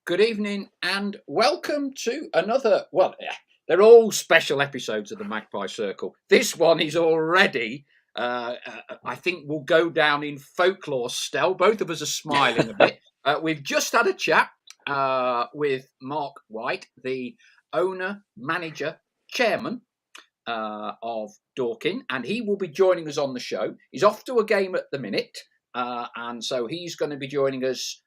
Good evening and welcome to another. They're all special episodes of the Magpie Circle. This one is already, I think, will go down in folklore. Stell, both of us are smiling a bit. We've just had a chat with Marc White, the owner, manager, chairman of Dorking, and he will be joining us on the show. He's off to a game at the minute, and so he's going to be joining us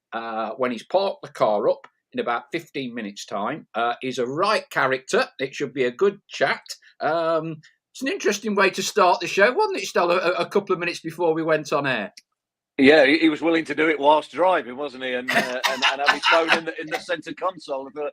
when he's parked the car up in about 15 minutes' time. He's a right character. It should be a good chat. It's an interesting way to start the show, wasn't it, Stella, a couple of minutes before we went on air? Yeah, he was willing to do it whilst driving, wasn't he? And have his phone in the centre console. The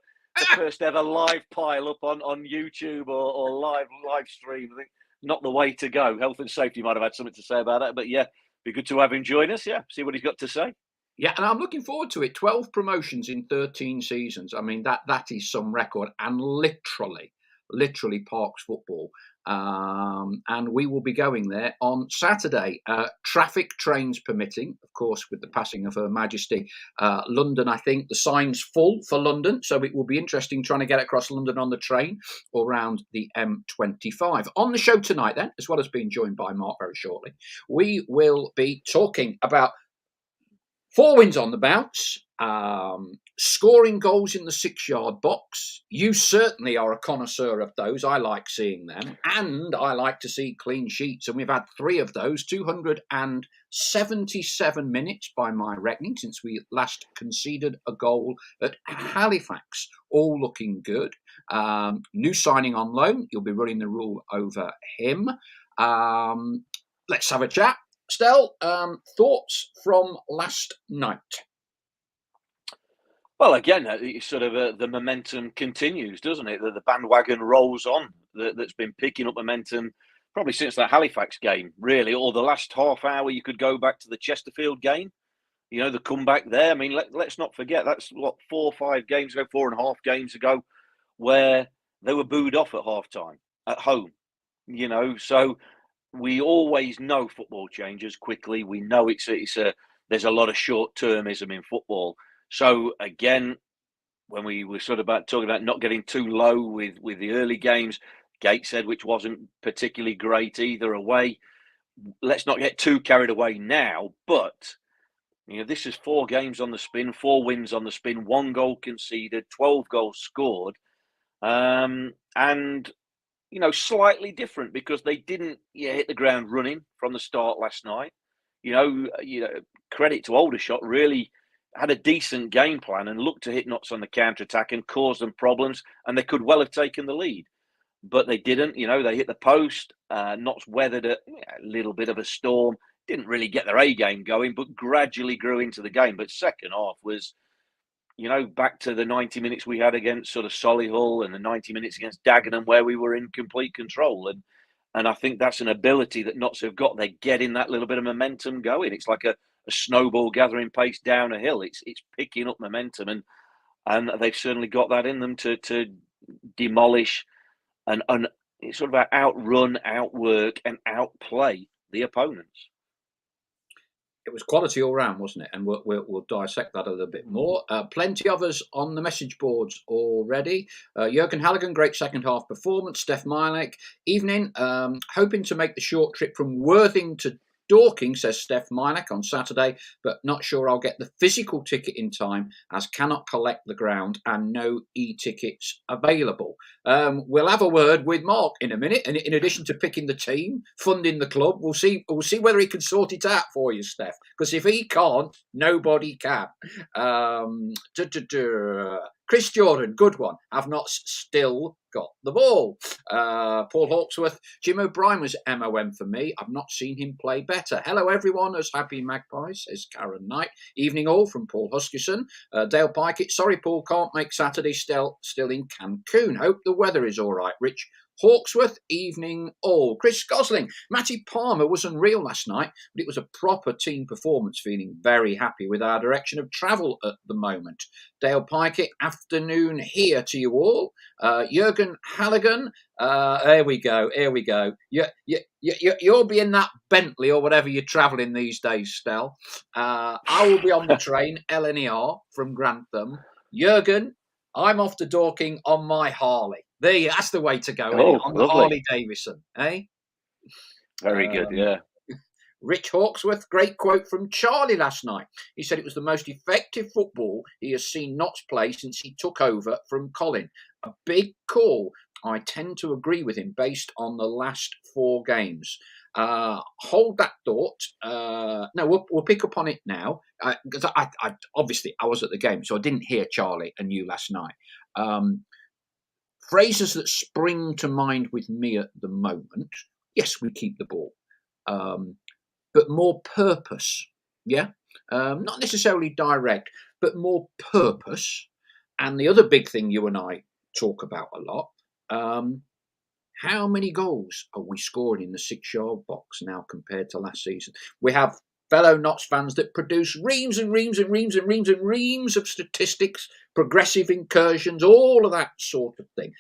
first ever live pile up on YouTube or live stream. I think not the way to go. Health and safety might have had something to say about that, but yeah, be good to have him join us. Yeah, see what he's got to say. Yeah, and I'm looking forward to it. 12 promotions in 13 seasons. I mean, that is some record, and literally Parks football. And we will be going there on Saturday. Traffic, trains permitting, of course, with the passing of Her Majesty. London, I think the sign's full for London, so it will be interesting trying to get across London on the train or around the M25. On the show tonight, then, as well as being joined by Mark very shortly, we will be talking about 4 wins on the bounce, scoring goals in the 6-yard box. You certainly are a connoisseur of those. I like seeing them. And I like to see clean sheets. And we've had 3 of those, 277 minutes by my reckoning, since we last conceded a goal at Halifax. All looking good. New signing on loan. You'll be running the rule over him. Let's have a chat. Stell, thoughts from last night? Well, again, sort of the momentum continues, doesn't it? The bandwagon rolls on. That's been picking up momentum probably since that Halifax game, really, or the last half hour. You could go back to the Chesterfield game, the comeback there. I mean, let's not forget, that's what, 4 or 5 games ago, 4.5 games ago, where they were booed off at halftime at home, so we always know football changes quickly. We know there's a lot of short-termism in football. So again, when we were sort of talking about not getting too low with the early games, Gateshead, which wasn't particularly great either away. Let's not get too carried away now. But this is 4 games on the spin, 4 wins on the spin, 1 goal conceded, 12 goals scored, and slightly different because they didn't hit the ground running from the start last night. Credit to Aldershot, really had a decent game plan and looked to hit Notts on the counter-attack and cause them problems, and they could well have taken the lead. But they didn't. They hit the post. Notts weathered a little bit of a storm. Didn't really get their A game going, but gradually grew into the game. But second half was, back to the 90 minutes we had against sort of Solihull and the 90 minutes against Dagenham, where we were in complete control. And I think that's an ability that Notts have got. They're getting that little bit of momentum going. It's like a snowball gathering pace down a hill. It's picking up momentum, and they've certainly got that in them to demolish and sort of outrun, outwork, and outplay the opponents. It was quality all round, wasn't it? And we'll dissect that a little bit more. Plenty of us on the message boards already. Jurgen Halligan, great second half performance. Steph Milek, evening. Hoping to make the short trip from Worthing to Dorking, says Steph Milek, on Saturday, but not sure I'll get the physical ticket in time, as cannot collect the ground and no e-tickets available. We'll have a word with Mark in a minute, and in addition to picking the team, funding the club, we'll see whether he can sort it out for you, Steph, because if he can't, nobody can. Chris Jordan, good one. Have not still got the ball. Paul Hawksworth, Jim O'Brien was MOM for me. I've not seen him play better. Hello, everyone, as happy Magpies, says Karen Knight. Evening all from Paul Huskerson. Dale Pikett, sorry, Paul can't make Saturday, still in Cancun. Hope the weather is all right. Rich Hawksworth, evening all. Chris Gosling, Matty Palmer was unreal last night, but it was a proper team performance. Feeling very happy with our direction of travel at the moment. Dale Pikett, afternoon here to you all. Jurgen Halligan, here we go. You'll be in that Bentley or whatever you're travelling these days, Stell. I will be on the train, LNER, from Grantham. Jurgen, I'm off to Dorking on my Harley. That's the way to go, isn't it? Oh, On the lovely. Harley Davidson, eh? Very good, yeah. Rich Hawksworth, great quote from Charlie last night. He said it was the most effective football he has seen Notts play since he took over from Colin. A big call. I tend to agree with him based on the last 4 games. Hold that thought. No, we'll pick up on it now because I obviously I was at the game, so I didn't hear Charlie and you last night. Phrases that spring to mind with me at the moment. Yes, we keep the ball. But more purpose, yeah? Not necessarily direct, but more purpose. And the other big thing you and I talk about a lot, how many goals are we scoring in the 6-yard box now compared to last season? We have fellow Notts fans that produce reams and reams and reams and reams and reams of statistics, progressive incursions, all of that sort of thing.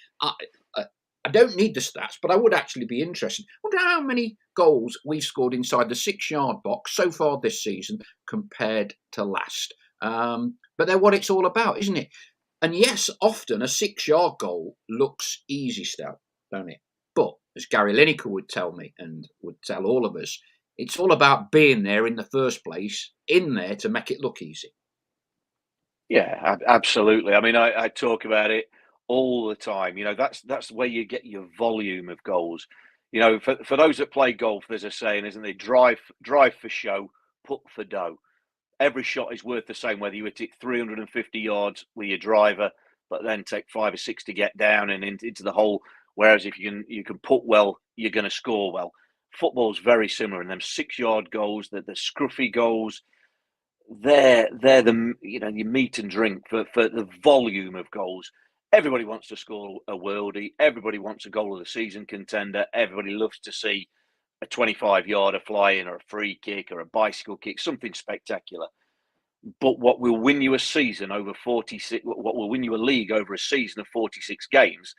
I don't need the stats, but I would actually be interested. I wonder how many goals we've scored inside the 6-yard box so far this season compared to last. But they're what it's all about, isn't it? And yes, often a 6-yard goal looks easy still, don't it? But as Gary Lineker would tell me and would tell all of us, it's all about being there in the first place, in there to make it look easy. Yeah, absolutely. I mean, I talk about it all the time. That's where you get your volume of goals. For those that play golf, there's a saying, isn't there? Drive for show, putt for dough. Every shot is worth the same, whether you hit it 350 yards with your driver, but then take 5 or 6 to get down and into the hole. Whereas if you can putt well, you're going to score well. Football's very similar, and them 6-yard goals, the scruffy goals, they're the your meat and drink for the volume of goals. Everybody wants to score a worldie. Everybody wants a goal of the season contender. Everybody loves to see a 25-yarder fly in, or a free kick, or a bicycle kick, something spectacular. But what will win you a season over 46? What will win you a league over a season of 46 games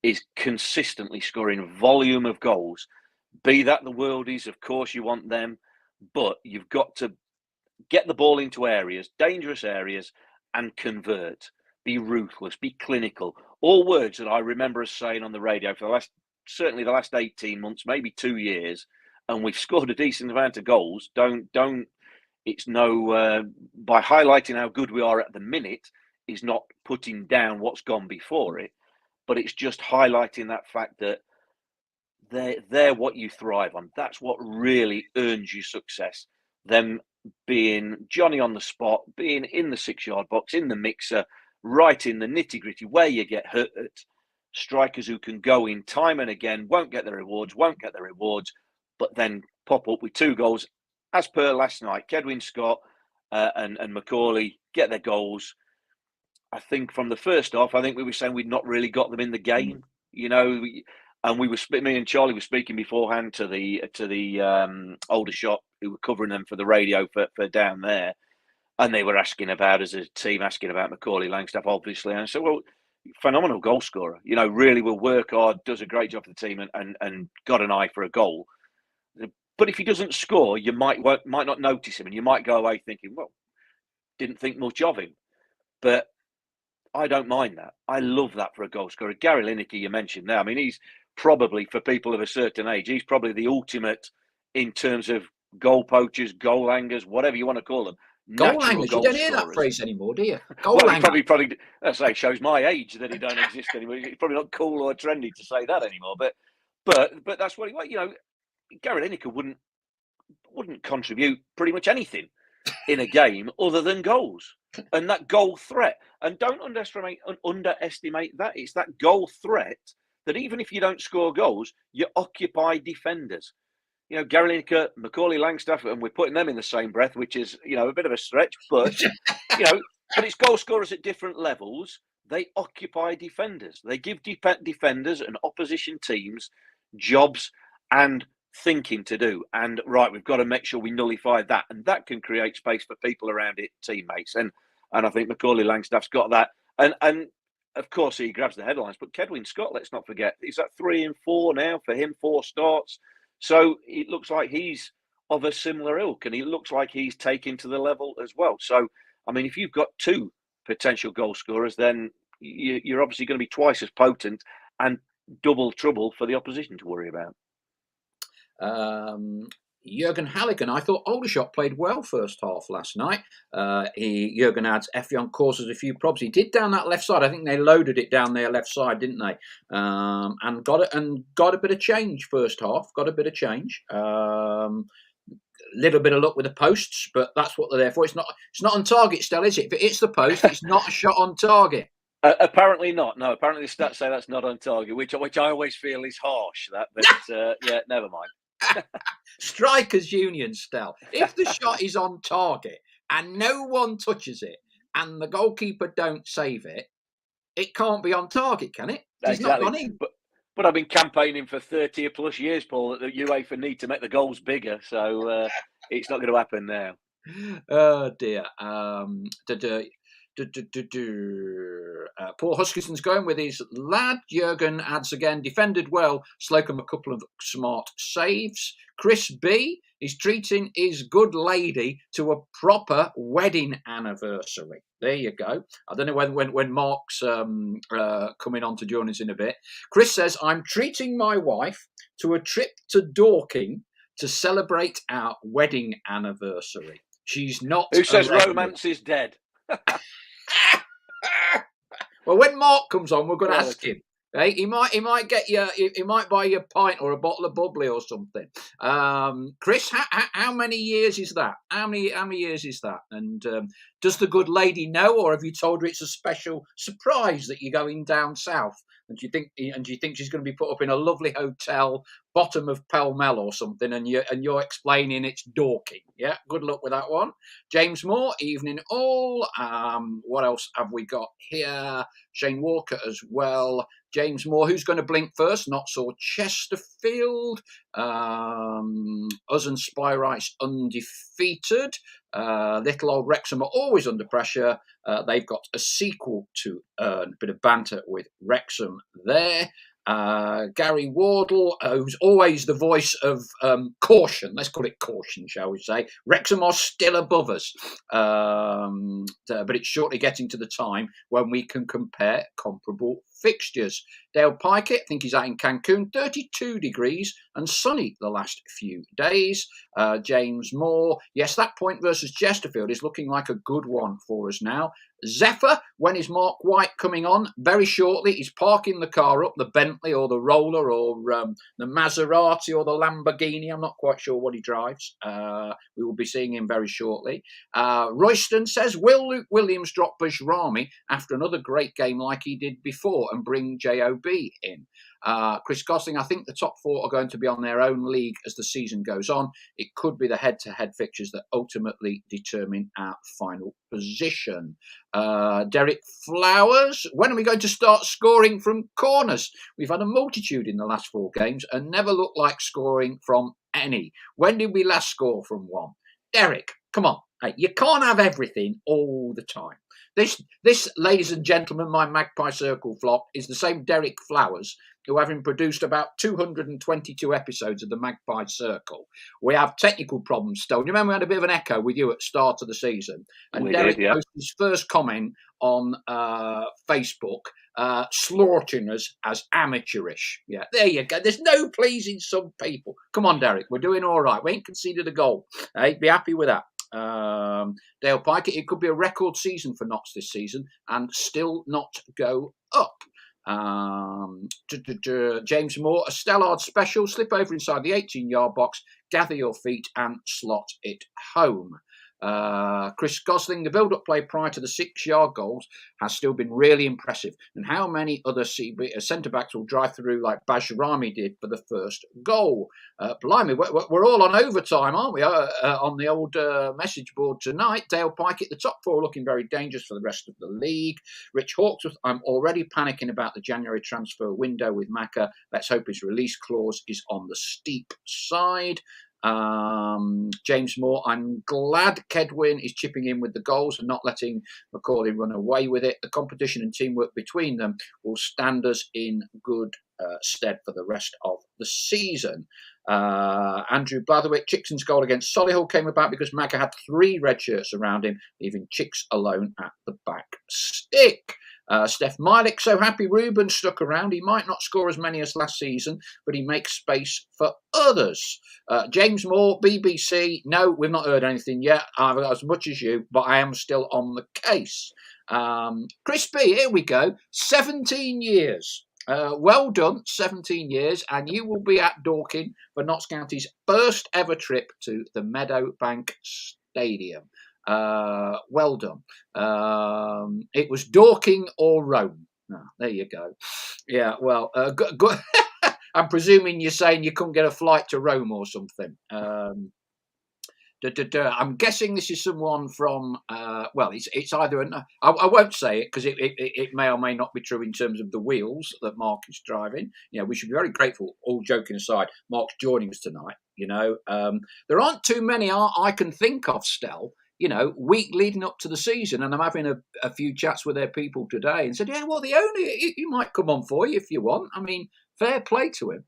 is consistently scoring volume of goals. Be that the worldies, of course you want them, but you've got to get the ball into areas, dangerous areas, and convert. Be ruthless, be clinical. All words that I remember us saying on the radio for certainly the last 18 months, maybe 2 years, and we've scored a decent amount of goals. It's no, by highlighting how good we are at the minute is not putting down what's gone before it, but it's just highlighting that fact that they're what you thrive on. That's what really earns you success. Them being Johnny on the spot, being in the 6-yard box, in the mixer, right in the nitty gritty where you get hurt. Strikers who can go in time and again, won't get the rewards, but then pop up with 2 goals. As per last night, Kedwin Scott and Macaulay get their goals. I think from the first half, I think we were saying we'd not really got them in the game, and me and Charlie were speaking beforehand to the older shop who were covering them for the radio for down there, and they were asking about, as a team, asking about Macaulay Langstaff, obviously. And I said, well, phenomenal goal scorer. Really will work hard, does a great job for the team, and got an eye for a goal. But if he doesn't score, you might not notice him, and you might go away thinking, well, didn't think much of him. But I don't mind that. I love that for a goal scorer. Gary Lineker, you mentioned there. I mean, he's probably, for people of a certain age, he's probably the ultimate in terms of goal poachers, goal hangers, whatever you want to call them. Goal hangers. You don't hear that phrase anymore, do you? Goal well, hanger. He probably that's like shows my age that he don't exist anymore. It's probably not cool or trendy to say that anymore. But that's what he. Gary Lineker wouldn't contribute pretty much anything in a game other than goals and that goal threat. And don't underestimate that. It's that goal threat that even if you don't score goals, you occupy defenders. Gary Lineker, Macaulay Langstaff, and we're putting them in the same breath, which is, a bit of a stretch, but, but it's goal scorers at different levels. They occupy defenders. They give defenders and opposition teams jobs and thinking to do. And right, we've got to make sure we nullify that. And that can create space for people around it, teammates. And I think Macaulay Langstaff's got that. And of course, he grabs the headlines. But Kedwin Scott, let's not forget, he's at 3 and 4 now for him, 4 starts. So it looks like he's of a similar ilk, and he looks like he's taken to the level as well. So, I mean, if you've got 2 potential goal scorers, then you're obviously going to be twice as potent and double trouble for the opposition to worry about. Jurgen Halligan, I thought Aldershot played well first half last night. Jurgen adds Effion causes a few problems. He did down that left side. I think they loaded it down their left side, didn't they? And got a bit of change first half. Got a bit of change. Little bit of luck with the posts, but that's what they're there for. It's not on target still, is it? If it hits the post, it's not a shot on target. Apparently not. No, apparently the stats say that's not on target, which I always feel is harsh. But yeah, never mind. Strikers Union style. If the shot is on target and no one touches it and the goalkeeper don't save it, it can't be on target, can it? It's exactly. Not gone in. But I've been campaigning for 30 plus years, Paul, that the UEFA need to make the goals bigger. So it's not going to happen now. Oh dear. Paul Huskisson's going with his lad. Jurgen adds again, defended well. Slocum a couple of smart saves. Chris B is treating his good lady to a proper wedding anniversary. There you go. I don't know when Mark's coming on to join us in a bit. Chris says, I'm treating my wife to a trip to Dorking to celebrate our wedding anniversary. She's not. Who says romance is dead? Well, when Mark comes on, we're going to ask him. Hey, he might get you. He might buy you a pint or a bottle of bubbly or something. Chris, how many years is that? How many years is that? And does the good lady know, or have you told her it's a special surprise that you're going down south? And do you think she's going to be put up in a lovely hotel, bottom of Pall Mall or something? And you're explaining it's Dorking. Yeah, good luck with that one. James Moore, evening all. What else have we got here? Shane Walker as well. James Moore, who's going to blink first? Not so Chesterfield. Us and Spyrights undefeated. Little old Wrexham are always under pressure. They've got a sequel to earn. A bit of banter with Wrexham there. Gary Wardle, who's always the voice of caution. Let's call it caution, shall we say. Wrexham are still above us. But it's shortly getting to the time when we can compare comparable fixtures. Dale Pikett, I think he's out in Cancun, 32 degrees and sunny the last few days. James Moore, yes, that point versus Chesterfield is looking like a good one for us now. Zephyr, when is Marc White coming on? Very shortly. He's parking the car up, the Bentley or the Roller or the Maserati or the Lamborghini. I'm not quite sure what he drives. We will be seeing him very shortly. Royston says, will Luke Williams drop Bajrami after another great game like he did before and bring J.O.B. in? Chris Gosling, I think the top four are going to be on their own league as the season goes on. It could be the head-to-head fixtures that ultimately determine our final position. Derek Flowers, when are we going to start scoring from corners? We've had a multitude in the last 4 games and never looked like scoring from any. When did we last score from one? Derek, come on. Hey, you can't have everything all the time. This, ladies and gentlemen, my Magpie Circle flock, is the same Derek Flowers who, having produced about 222 episodes of the Magpie Circle, we have technical problems still. You remember we had a bit of an echo with you at the start of the season? And Derek posted his first comment on Facebook, slaughtering us as amateurish. Yeah, there you go. There's no pleasing some people. Come on, Derek, we're doing all right. We ain't conceded a goal. Hey, be happy with that. Dale Pikett, it could be a record season for Notts this season and still not go up. James Moore, a Stallard special, slip over inside the 18-yard box, gather your feet and slot it home. Chris Gosling, the build-up play prior to the 6-yard goals has still been really impressive. And how many other centre-backs will drive through like Bajrami did for the first goal? Blimey, we're all on overtime, aren't we? On the old message board tonight. Dale Pikett, the top 4 looking very dangerous for the rest of the league. Rich Hawksworth, I'm already panicking about the January transfer window with Macca. Let's hope his release clause is on the steep side. James Moore, I'm glad Kedwin is chipping in with the goals and not letting Macaulay run away with it. The competition and teamwork between them will stand us in good stead for the rest of the season. Andrew Blatherwick, Chickson's goal against Solihull came about because Magga had 3 red shirts around him, leaving Chicks alone at the back stick. Steph Milik, so happy Ruben stuck around. He might not score as many as last season, but he makes space for others. James Moore, BBC, no, we've not heard anything yet, as much as you, but I am still on the case. Chris B, here we go, 17 years. Well done, 17 years, and you will be at Dorking for Notts County's first ever trip to the Meadowbank Stadium. Well done. It was Dorking or Rome. There you go. Yeah, well, good. I'm presuming you're saying you couldn't get a flight to Rome or something. I'm guessing this is someone from, well, it's either, I won't say it because it may or may not be true in terms of the wheels that Mark is driving. You know, we should be very grateful, all joking aside, Mark's joining us tonight. You know, there aren't too many I can think of, Stell, you know, week leading up to the season. And I'm having a few chats with their people today and said, yeah, well, the owner, he might come on for you if you want. I mean, fair play to him.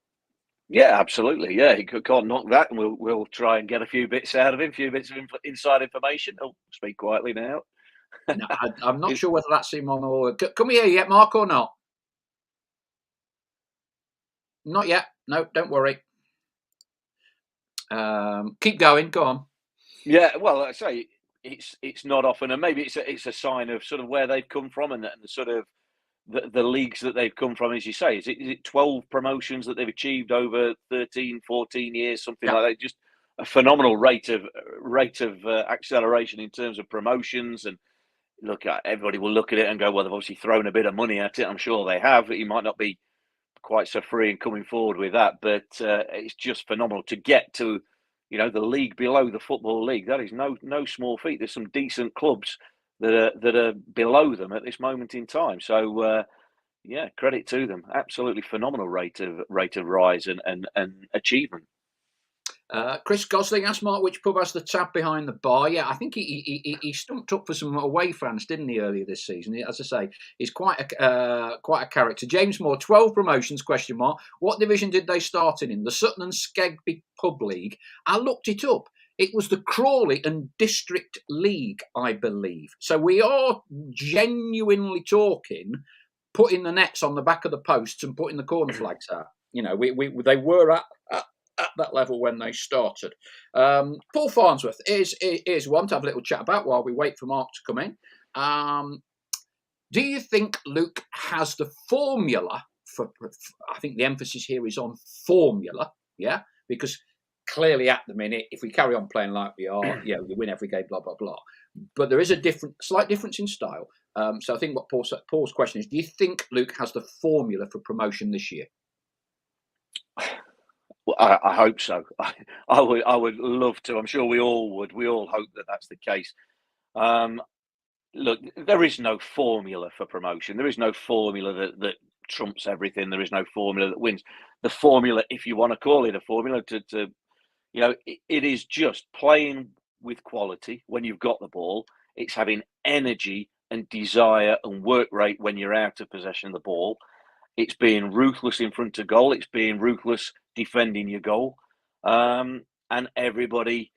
Yeah, absolutely. Yeah, he can't knock that, and we'll try and get a few bits out of him, a few bits of inside information. I'll speak quietly now. No, I'm not sure whether that's him on or... Come here yet, Mark, or not? Not yet. No, don't worry. Keep going. Go on. Yeah, well, like I say, it's not often, and maybe it's a sign of sort of where they've come from and the sort of the leagues that they've come from, as you say. Is it 12 promotions that they've achieved over 13, 14 years, something like that? Just a phenomenal rate of acceleration in terms of promotions. And look, everybody will look at it and go, well, they've obviously thrown a bit of money at it. I'm sure they have. But you might not be quite so free in coming forward with that, but it's just phenomenal to get to, you know, the league below the Football League. That is no small feat. There's some decent clubs that are below them at this moment in time. So yeah, credit to them. Absolutely phenomenal rate of rise and achievement. Chris Gosling asked Mark which pub has the tab behind the bar. Yeah, I think he stumped up for some away fans, didn't he, earlier this season? As I say, he's quite a character. James Moore, 12 promotions, question mark. What division did they start in? The Sutton and Skegby Pub League. I looked it up. It was the Crawley and District League, I believe. So we are genuinely talking putting the nets on the back of the posts and putting the corner flags out. You know, they were at that level when they started. Paul Farnsworth is one to have a little chat about while we wait for Mark to come in. Do you think Luke has the formula for, I think the emphasis here is on formula, yeah? Because clearly at the minute, if we carry on playing like we are, you know, you win every game, blah, blah, blah. But there is a slight difference in style. So I think what Paul's question is, do you think Luke has the formula for promotion this year? Well, I hope so. I would love to. I'm sure we all would. We all hope that that's the case. Look, there is no formula for promotion. There is no formula that trumps everything. There is no formula that wins. The formula, if you want to call it a formula, to you know, it is just playing with quality when you've got the ball. It's having energy and desire and work rate when you're out of possession of the ball. It's being ruthless in front of goal. It's being ruthless defending your goal, and everybody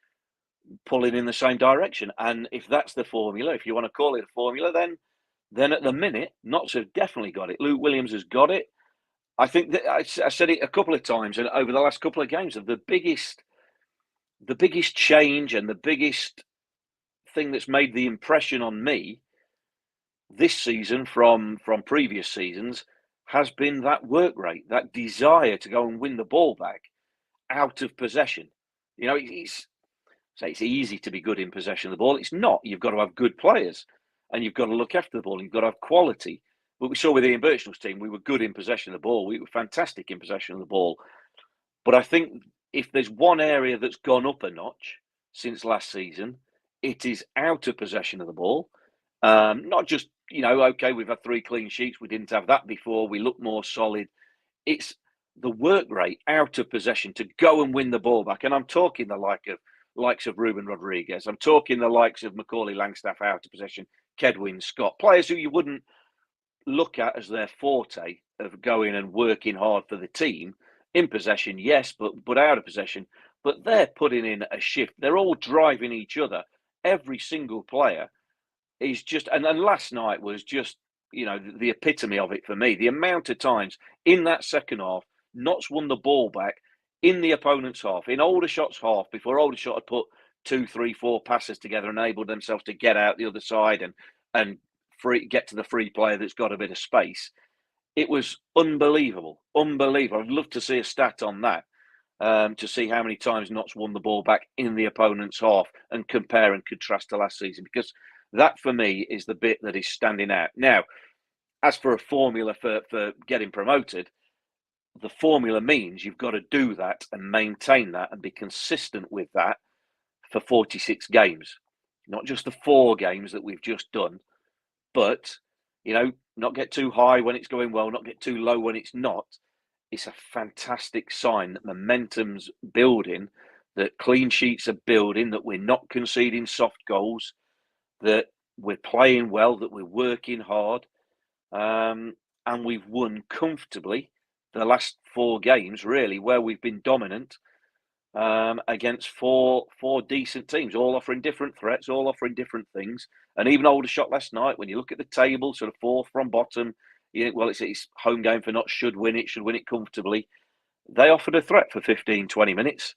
pulling in the same direction. And if that's the formula, if you want to call it a formula, then at the minute, Notts have definitely got it. Luke Williams has got it. I think that I said it a couple of times, and over the last couple of games, of the biggest change and the biggest thing that's made the impression on me this season from previous seasons has been that work rate, that desire to go and win the ball back out of possession. You know, it's easy to be good in possession of the ball. It's not. You've got to have good players and you've got to look after the ball. You've got to have quality. But we saw with Ian Birchnell's team, we were good in possession of the ball. We were fantastic in possession of the ball. But I think if there's one area that's gone up a notch since last season, it is out of possession of the ball. Not just, you know, okay, we've had 3 clean sheets. We didn't have that before. We look more solid. It's the work rate out of possession to go and win the ball back. And I'm talking the likes of Ruben Rodriguez. I'm talking the likes of Macaulay Langstaff out of possession, Kedwin Scott, players who you wouldn't look at as their forte of going and working hard for the team in possession, yes, but out of possession. But they're putting in a shift. They're all driving each other. Every single player is just, and last night was just, the epitome of it for me. The amount of times in that second half, Notts won the ball back in the opponent's half, in Aldershot's half, before Aldershot had put 2, 3, 4 passes together, enabled themselves to get out the other side and get to the free player that's got a bit of space. It was unbelievable. I'd love to see a stat on that, to see how many times Notts won the ball back in the opponent's half and compare and contrast to last season, because that for me is the bit that is standing out. Now, as for a formula for getting promoted, the formula means you've got to do that and maintain that and be consistent with that for 46 games, not just the 4 games that we've just done, but, not get too high when it's going well, not get too low when it's not. It's a fantastic sign that momentum's building, that clean sheets are building, that we're not conceding soft goals, that we're playing well, that we're working hard, and we've won comfortably the last 4 games, really, where we've been dominant, against four decent teams, all offering different threats, all offering different things. And even Aldershot last night, when you look at the table, sort of 4th from bottom, it's home game for Notts, should win it comfortably. They offered a threat for 15, 20 minutes,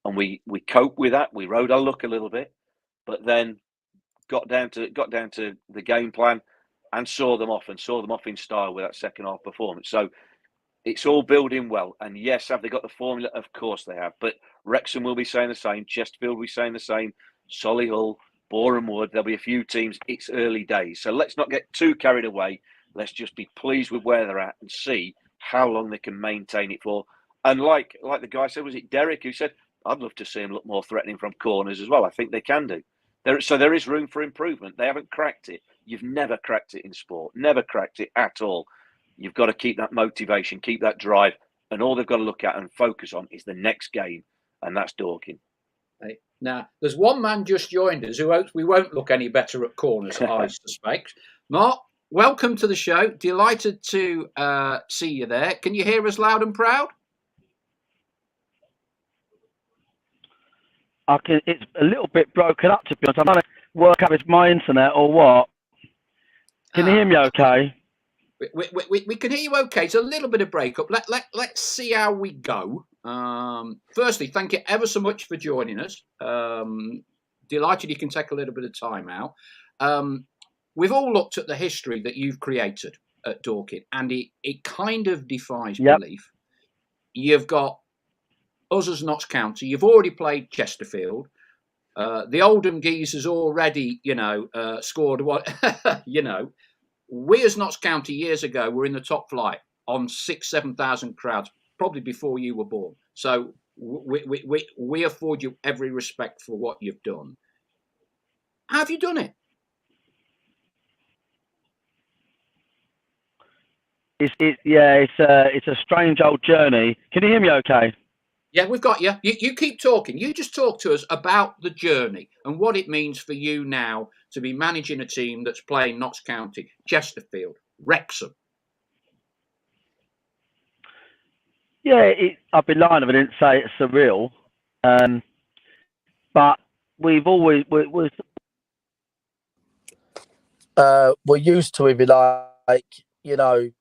and we coped with that. We rode our luck a little bit, but then got down to the game plan and saw them off in style with that second half performance. So it's all building well. And yes, have they got the formula? Of course they have. But Wrexham will be saying the same. Chesterfield will be saying the same. Solihull, Boreham Wood. There'll be a few teams. It's early days. So let's not get too carried away. Let's just be pleased with where they're at and see how long they can maintain it for. And like the guy said, was it Derek who said, I'd love to see them look more threatening from corners as well. I think they can do. There is room for improvement. They haven't cracked it. You've never cracked it in sport. Never cracked it at all. You've got to keep that motivation, keep that drive, and all they've got to look at and focus on is the next game, and that's Dorking. Hey, now, there's one man just joined us who hopes we won't look any better at corners, I suspect. Mark, welcome to the show. Delighted to see you there. Can you hear us loud and proud? I can. It's a little bit broken up, to be honest. I'm trying to work out if it's my internet or what. Can you hear me okay? We can hear you okay. It's a little bit of breakup. Let's see how we go. Firstly, thank you ever so much for joining us. Delighted you can take a little bit of time out. We've all looked at the history that you've created at Dorking, and it kind of defies belief. You've got us as Notts County. You've already played Chesterfield. The Oldham Geezers already, scored what, We as Notts County years ago were in the top flight on 6,000-7,000 crowds, probably before you were born. So we afford you every respect for what you've done. How have you done it? It's a strange old journey. Can you hear me okay? Yeah, we've got you. You keep talking. You just talk to us about the journey and what it means for you now to be managing a team that's playing Notts County, Chesterfield, Wrexham. Yeah, I'd be lying if I didn't say it's surreal. But we've always we're used to, if you like,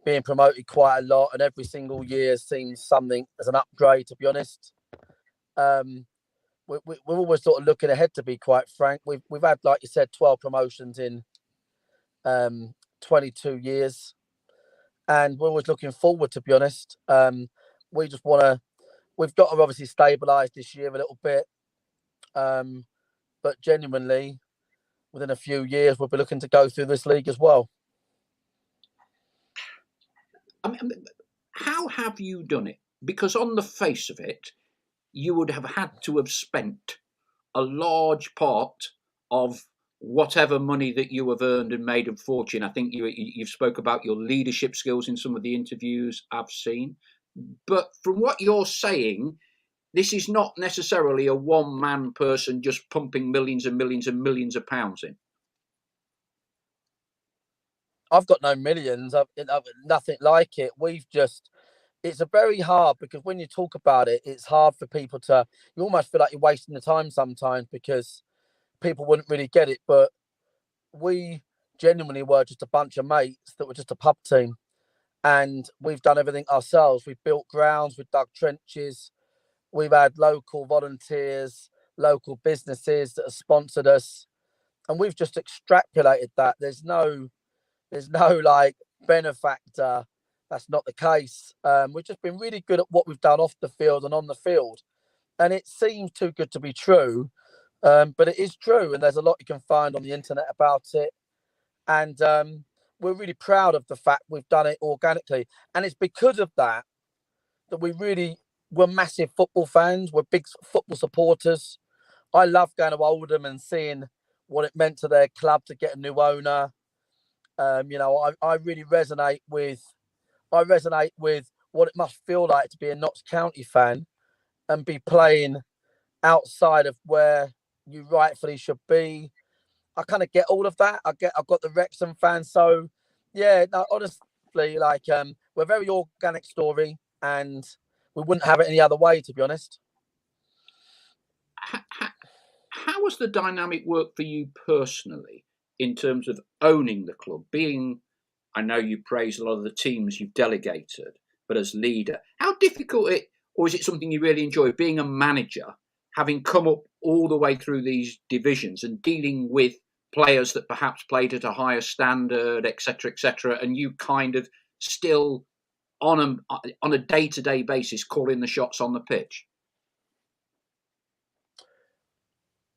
being promoted quite a lot, and every single year seems something as an upgrade, to be honest. We're always sort of looking ahead, to be quite frank. We've had, like you said, 12 promotions in 22 years, and we're always looking forward, to be honest. We've got to obviously stabilise this year a little bit, but genuinely, within a few years, we'll be looking to go through this league as well. I mean, how have you done it? Because on the face of it, you would have had to have spent a large part of whatever money that you have earned and made a fortune. I think you've spoke about your leadership skills in some of the interviews I've seen. But from what you're saying, this is not necessarily a one-man person just pumping millions and millions and millions of pounds in. I've got no millions. I've nothing like it. We've just it's a very hard, because when you talk about it, it's hard for people to, you almost feel like you're wasting the time sometimes because people wouldn't really get it. But we genuinely were just a bunch of mates that were just a pub team. And we've done everything ourselves. We've built grounds, we've dug trenches, we've had local volunteers, local businesses that have sponsored us. And we've just extrapolated that. There's no like benefactor. That's not the case. We've just been really good at what we've done off the field and on the field. And it seems too good to be true. But it is true. And there's a lot you can find on the internet about it. And we're really proud of the fact we've done it organically. And it's because of that we're massive football fans. We're big football supporters. I love going to Oldham and seeing what it meant to their club to get a new owner. I really resonate with what it must feel like to be a Notts County fan and be playing outside of where you rightfully should be. I kind of get all of that. I've got the Wrexham fans. So yeah, no, honestly, like we're a very organic story, and we wouldn't have it any other way, to be honest. How has the dynamic worked for you personally in terms of owning the club? I know you praise a lot of the teams you've delegated, but as leader, how difficult or is it something you really enjoy, being a manager, having come up all the way through these divisions and dealing with players that perhaps played at a higher standard, etc., and you kind of still on a day-to-day basis calling the shots on the pitch?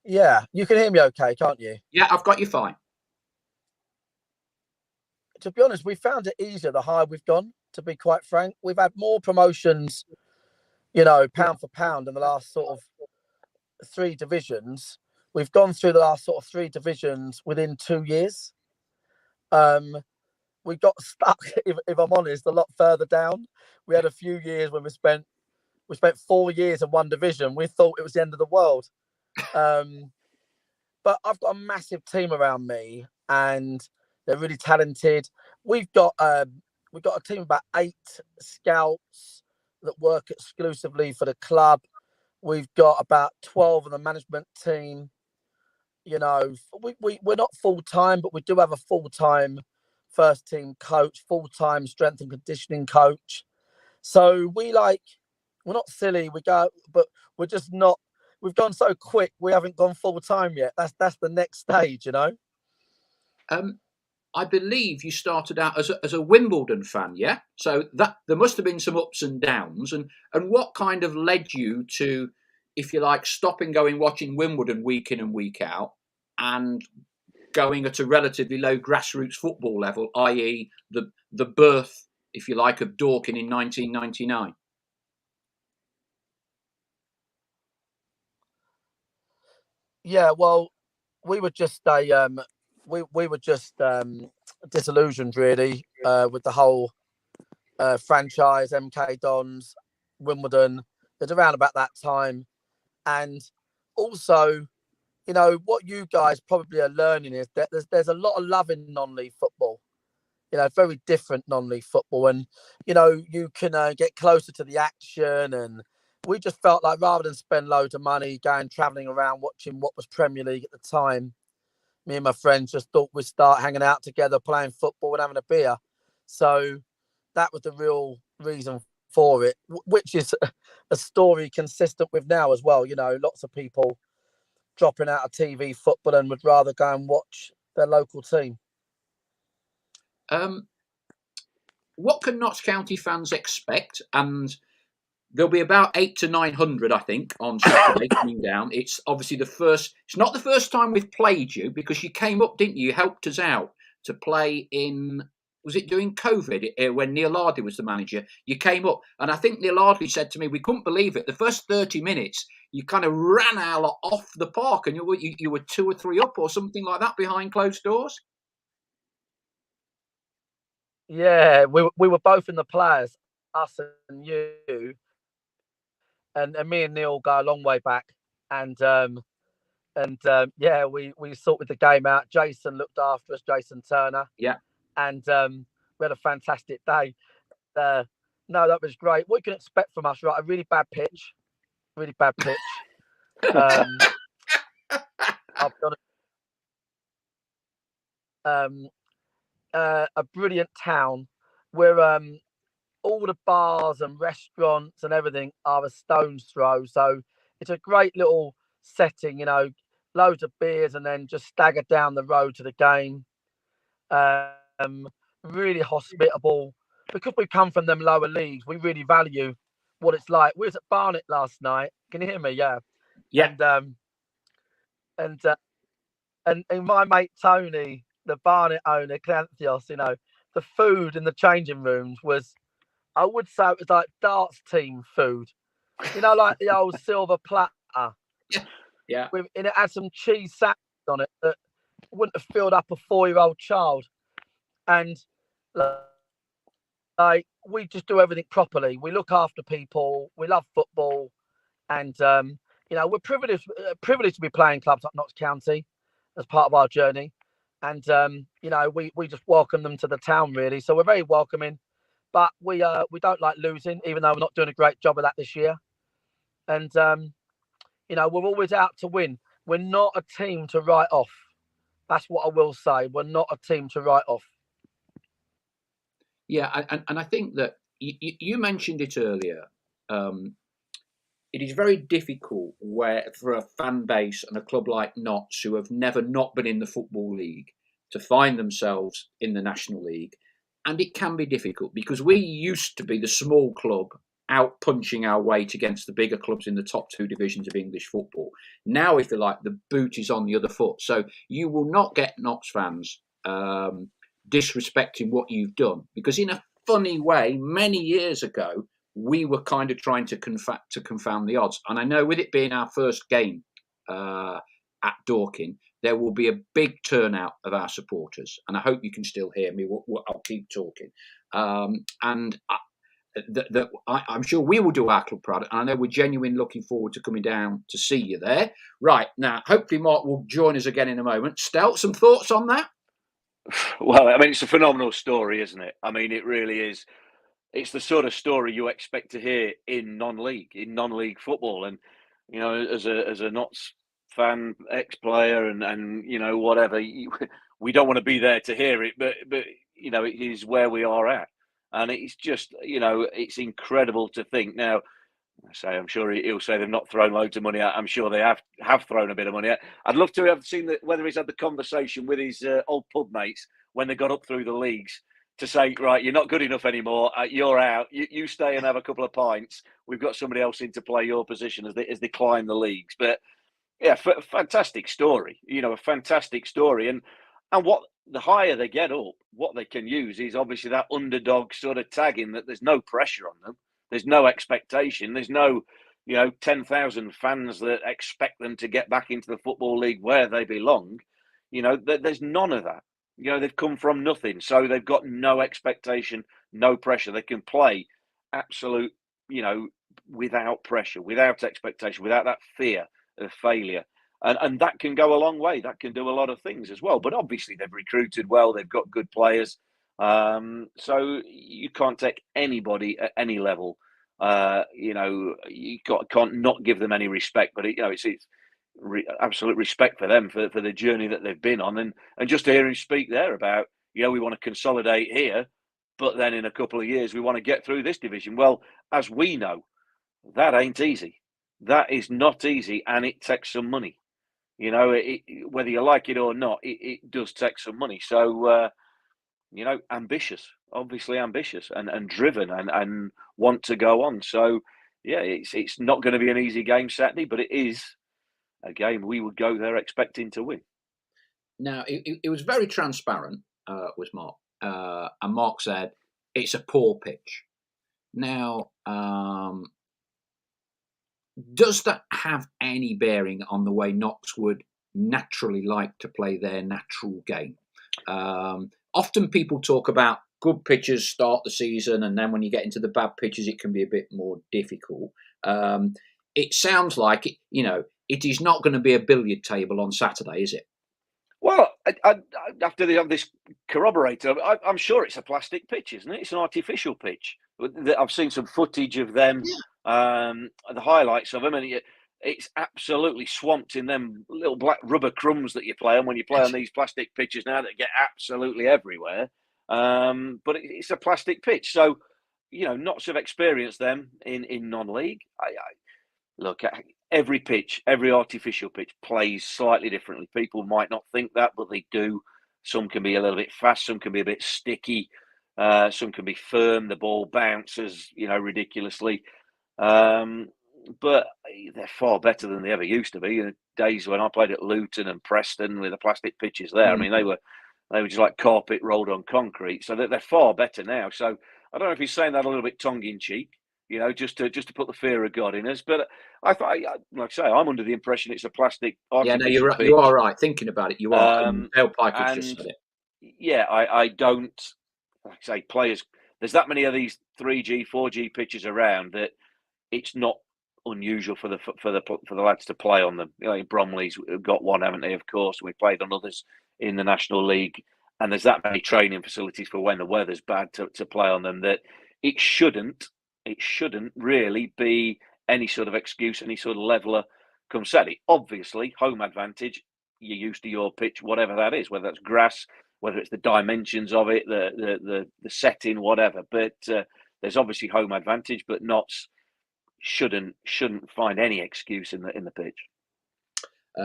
Yeah, you can hear me okay, can't you? Yeah, I've got you fine. To be honest, we found it easier the higher we've gone, to be quite frank. We've had more promotions, pound for pound in the last sort of 3 divisions. We've gone through the last sort of 3 divisions within 2 years. We got stuck, if I'm honest, a lot further down. We had a few years when we spent 4 years in one division. We thought it was the end of the world. But I've got a massive team around me, and they're really talented. We've got a team of about 8 scouts that work exclusively for the club. We've got about 12 on the management team. We're not full time, but we do have a full time first team coach, full time strength and conditioning coach. So we're not silly. But we're just not. We've gone so quick. We haven't gone full time yet. That's the next stage, I believe you started out as a Wimbledon fan, yeah? So that there must have been some ups and downs. And what kind of led you to, if you like, stopping going watching Wimbledon week in and week out and going at a relatively low grassroots football level, i.e. the birth, if you like, of Dorking in 1999? Yeah, well, we were just disillusioned really with the whole franchise, MK Dons, Wimbledon. It's around about that time, and also, what you guys probably are learning is that there's a lot of love in non-league football. Very different non-league football, and you can get closer to the action. And we just felt like rather than spend loads of money traveling around watching what was Premier League at the time, me and my friends just thought we'd start hanging out together, playing football and having a beer. So that was the real reason for it, which is a story consistent with now as well. Lots of people dropping out of TV football and would rather go and watch their local team. What can Notts County fans expect? And there'll be about 800 to 900, I think, on Saturday coming down. It's obviously it's not the first time we've played you, because you came up, didn't you? You helped us out to play in, was it during COVID when Neil Ardley was the manager? You came up, and I think Neil Ardley said to me, we couldn't believe it. The first 30 minutes, you kind of ran our lot off the park, and you were 2 or 3 up or something like that behind closed doors. Yeah, we were both in the players, us and you. And me and Neil go a long way back, and yeah, we sorted the game out. Jason looked after us, Jason Turner. Yeah, and we had a fantastic day. No, that was great. What you can expect from us, right? A really bad pitch. Really bad pitch. I'll be honest. A brilliant town where all the bars and restaurants and everything are a stone's throw. So it's a great little setting, you know, loads of beers and then just stagger down the road to the game. Really hospitable. Because we come from them lower leagues, we really value what it's like. We was at Barnet last night. Can you hear me? Yeah. Yeah. And my mate Tony, the Barnet owner, Clanthios, you know, the food in the changing rooms was, I would say it was like darts team food. You know, like the old silver platter. Yeah. And it had some cheese sandwich on it that wouldn't have filled up a 4-year-old child. And like we just do everything properly. We look after people. We love football, and you know, we're privileged to be playing clubs like Notts County as part of our journey. And you know, we just welcome them to the town really. So we're very welcoming, but we don't like losing, even though we're not doing a great job of that this year. And you know, we're always out to win. We're not a team to write off. That's what I will say. We're not a team to write off. Yeah, and I think that you mentioned it earlier. It is very difficult for a fan base and a club like Notts, who have never not been in the Football League, to find themselves in the National League. And it can be difficult because we used to be the small club out punching our weight against the bigger clubs in the top 2 divisions of English football. Now, if you like, the boot is on the other foot. So you will not get Notts fans disrespecting what you've done, because in a funny way, many years ago, we were kind of trying to confound the odds. And I know with it being our first game at Dorking, there will be a big turnout of our supporters. And I hope you can still hear me. I'll keep talking. I'm sure we will do our club proud. And I know we're genuinely looking forward to coming down to see you there. Right, now, hopefully Mark will join us again in a moment. Stel, some thoughts on that? Well, I mean, it's a phenomenal story, isn't it? I mean, it really is. It's the sort of story you expect to hear in non-league football. And, you know, as a Notts fan, ex-player and you know, whatever, we don't want to be there to hear it, but you know, it is where we are at. And it's just, you know, it's incredible to think now. I'm sure he'll say they've not thrown loads of money out. I'm sure they have thrown a bit of money out. I'd love to have seen whether he's had the conversation with his old pub mates when they got up through the leagues to say, right, you're not good enough anymore. You're out. You stay and have a couple of pints. We've got somebody else in to play your position as they climb the leagues. But yeah, fantastic story. You know, a fantastic story. And what the higher they get up, what they can use is obviously that underdog sort of tagging, that there's no pressure on them. There's no expectation. There's no, you know, 10,000 fans that expect them to get back into the Football League where they belong. You know, there's none of that. You know, they've come from nothing. So they've got no expectation, no pressure. They can play absolute, you know, without pressure, without expectation, without that fear of failure. And that can go a long way. That can do a lot of things as well. But obviously they've recruited well. They've got good players. So you can't take anybody at any level. You know, you can't not give them any respect. But you know, it's absolute respect for them for the journey that they've been on, and just to hear him speak there about, you know, we want to consolidate here, but then in a couple of years we want to get through this division. Well, as we know, that ain't easy. That is not easy, and it takes some money. You know, whether you like it or not, it does take some money. So. You know, obviously ambitious and driven and want to go on. So, yeah, it's not going to be an easy game Saturday, but it is a game we would go there expecting to win. Now, it was very transparent, was Mark. And Mark said, it's a poor pitch. Now, does that have any bearing on the way Notts would naturally like to play their natural game? Often people talk about good pitches start the season, and then when you get into the bad pitches, it can be a bit more difficult. It sounds like it is not going to be a billiard table on Saturday, is it? Well, after they have this corroborator, I'm sure it's a plastic pitch, isn't it? It's an artificial pitch. I've seen some footage of them, the highlights of them, and it's absolutely swamped in them little black rubber crumbs that you play on when you play on these plastic pitches now that get absolutely everywhere. But it's a plastic pitch, so not to have experienced them in non-league. Look, every pitch, every artificial pitch plays slightly differently. People might not think that, but they do. Some can be a little bit fast, some can be a bit sticky, some can be firm. The ball bounces, ridiculously. But they're far better than they ever used to be. In the days when I played at Luton and Preston with the plastic pitches there, I mean, they were just like carpet rolled on concrete. So they're far better now. So I don't know if he's saying that a little bit tongue in cheek, just to put the fear of God in us. But I thought, like I say, I'm under the impression it's a plastic artificial you're right. pitch. You are right. Thinking about it, you are. Dale Piper's just said it. Yeah, I don't, like I say, players. There's that many of these 3G, 4G pitches around that it's not unusual for the lads to play on them. Bromley's got one, haven't they? Of course, we played on others in the National League, and there's that many training facilities for when the weather's bad to play on them that it shouldn't really be any sort of excuse, any sort of leveler come Saturday. Obviously, home advantage. You're used to your pitch, whatever that is, whether that's grass, whether it's the dimensions of it, the setting, whatever. But there's obviously home advantage, but not shouldn't find any excuse in the pitch.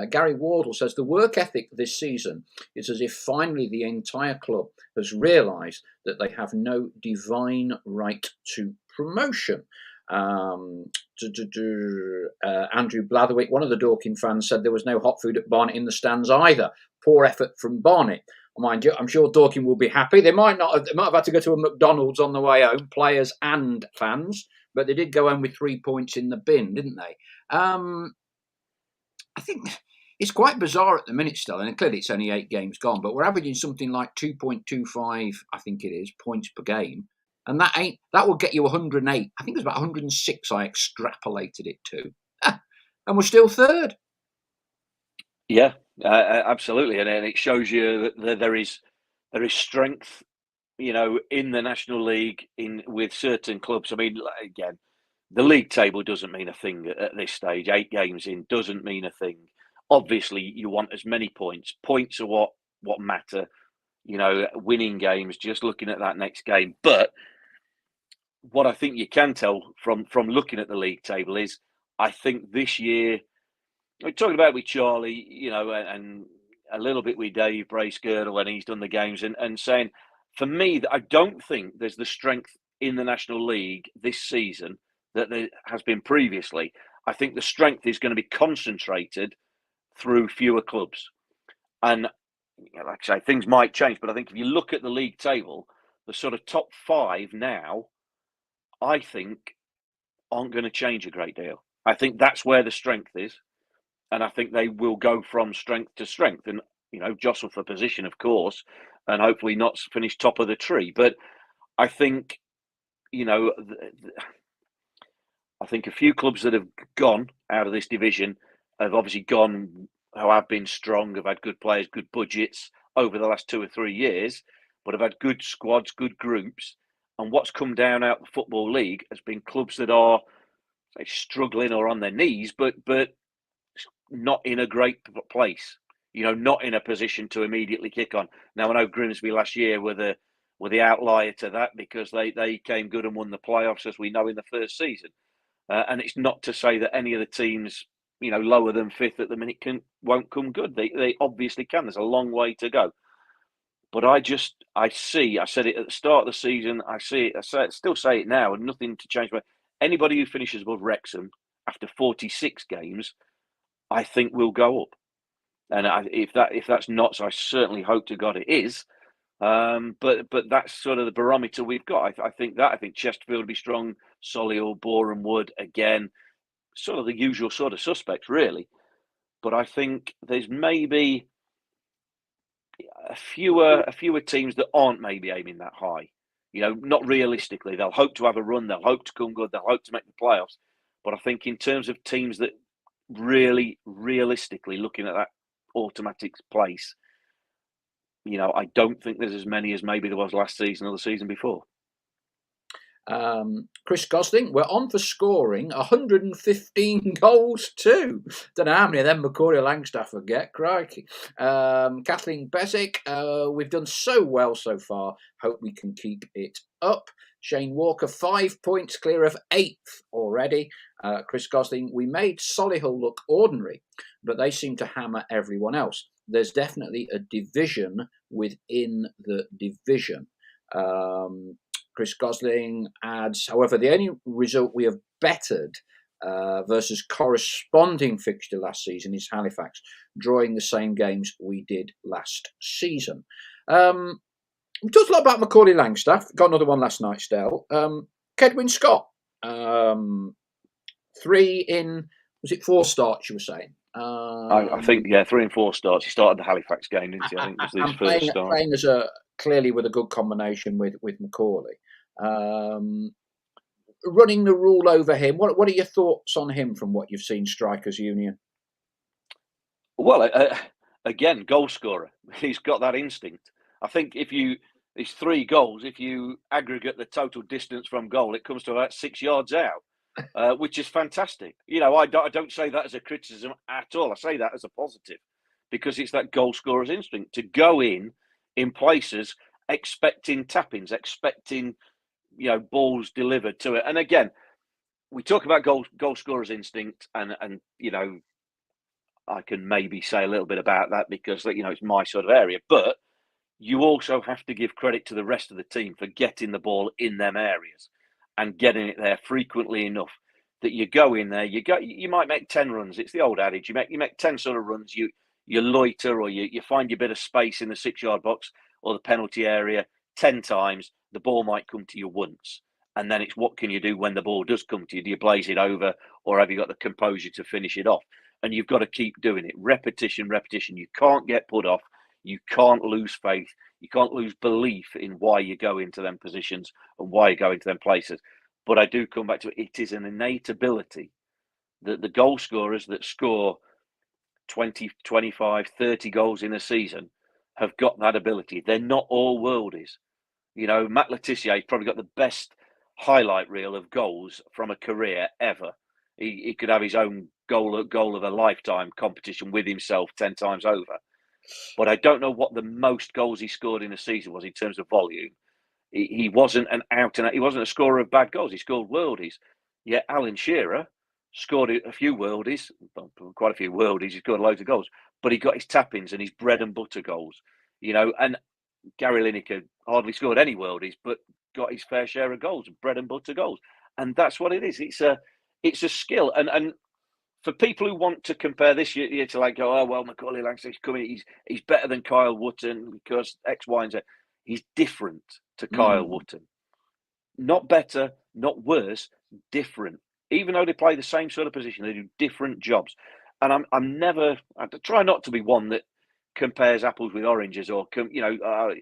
Gary Wardle says the work ethic this season is as if finally the entire club has realised that they have no divine right to promotion. Andrew Blatherwick, one of the Dorking fans, said there was no hot food at Barnet in the stands either. Poor effort from Barnet. Mind you, I'm sure Dorking will be happy. They might have had to go to a McDonald's on the way home, players and fans, but they did go home with 3 points in the bin, didn't they? I think it's quite bizarre at the minute still, and clearly it's only 8 games gone, but we're averaging something like 2.25, I think it is, points per game. And that will get you 108. I think it was about 106 I extrapolated it to. And we're still third. Yeah, absolutely. And it shows you that there is strength, in the National League with certain clubs. I mean, again, the league table doesn't mean a thing at this stage. 8 games in doesn't mean a thing. Obviously, you want as many points. Points are what matter. Winning games, just looking at that next game. But what I think you can tell from looking at the league table is, I think this year, we're talking about with Charlie, and a little bit with Dave Bracegirdle when he's done the games, and saying, for me, that I don't think there's the strength in the National League this season that there has been previously. I think the strength is going to be concentrated through fewer clubs. And like I say, things might change, but I think if you look at the league table, the sort of top 5 now, I think, aren't going to change a great deal. I think that's where the strength is. And I think they will go from strength to strength and, jostle for position, of course, and hopefully not finish top of the tree. But I think, I think a few clubs that have gone out of this division have obviously gone, who have been strong, have had good players, good budgets over the last 2 or 3 years, but have had good squads, good groups. And what's come down out the Football League has been clubs that are, say, struggling or on their knees, but not in a great place, not in a position to immediately kick on. Now, I know Grimsby last year were the outlier to that because they came good and won the playoffs, as we know, in the first season. And it's not to say that any of the teams, lower than 5th at the minute won't come good. They obviously can. There's a long way to go. But I said it at the start of the season, I still say it now, and nothing to change. But anybody who finishes above Wrexham after 46 games, I think will go up. And if that's not, so I certainly hope to God it is. But that's sort of the barometer we've got. I think Chesterfield will be strong, Solihull, Boreham Wood, again, sort of the usual sort of suspects, really. But I think there's maybe a fewer teams that aren't maybe aiming that high. Not realistically. They'll hope to have a run. They'll hope to come good. They'll hope to make the playoffs. But I think in terms of teams that really realistically looking at that automatic place, I don't think there's as many as maybe there was last season or the season before. Chris Gosling, we're on for scoring 115 goals too. Don't know how many of them Macaulay Langstaff will get, crikey. Kathleen Besick, we've done so well so far. Hope we can keep it up. Shane Walker, 5 points clear of 8th already. Chris Gosling, we made Solihull look ordinary, but they seem to hammer everyone else. There's definitely a division within the division. Chris Gosling adds, however, the only result we have bettered versus corresponding fixture last season is Halifax, drawing the same games we did last season. We talked a lot about Macaulay Langstaff. Got another one last night, Stell. Kedwin Scott, 3 in, was it 4 starts you were saying? I think, 3 and 4 starts. He started the Halifax game, didn't he? I think it was his first start. Playing as clearly with a good combination with Macaulay. Running the rule over him. What are your thoughts on him from what you've seen Strikers Union? Well, again, goal scorer. He's got that instinct. I think it's 3 goals. If you aggregate the total distance from goal, it comes to about 6 yards out, which is fantastic. I don't say that as a criticism at all. I say that as a positive, because it's that goal scorer's instinct to go in places expecting tap-ins, expecting balls delivered to it. And again, we talk about goal scorer's instinct, and I can maybe say a little bit about that because it's my sort of area, but you also have to give credit to the rest of the team for getting the ball in them areas and getting it there frequently enough that you go in there, you might make 10 runs. It's the old adage, you make 10 sort of runs, you loiter, or you find your bit of space in the 6-yard box or the penalty area 10 times, the ball might come to you once. And then it's what can you do when the ball does come to you? Do you blaze it over, or have you got the composure to finish it off? And you've got to keep doing it. Repetition. You can't get put off. You can't lose faith. You can't lose belief in why you go into them positions and why you go into them places. But I do come back to it. It is an innate ability that the goal scorers that score 20, 25, 30 goals in a season have got that ability. They're not all worldies. Matt Letizier's probably got the best highlight reel of goals from a career ever. He could have his own goal of a lifetime competition with himself 10 times over. But I don't know what the most goals he scored in a season was in terms of volume. He wasn't he wasn't a scorer of bad goals. He scored worldies. Yet Alan Shearer scored a few worldies, quite a few worldies. He scored loads of goals, but he got his tap-ins and his bread and butter goals. And Gary Lineker hardly scored any worldies, but got his fair share of goals, bread and butter goals. And that's what it is. It's a skill. And for people who want to compare this year to Macaulay Langstaff's coming, he's better than Kyle Wootton because X, Y, and Z. He's different to Kyle Wootton. Not better, not worse, different. Even though they play the same sort of position, they do different jobs. And I try not to be one that compares apples with oranges, or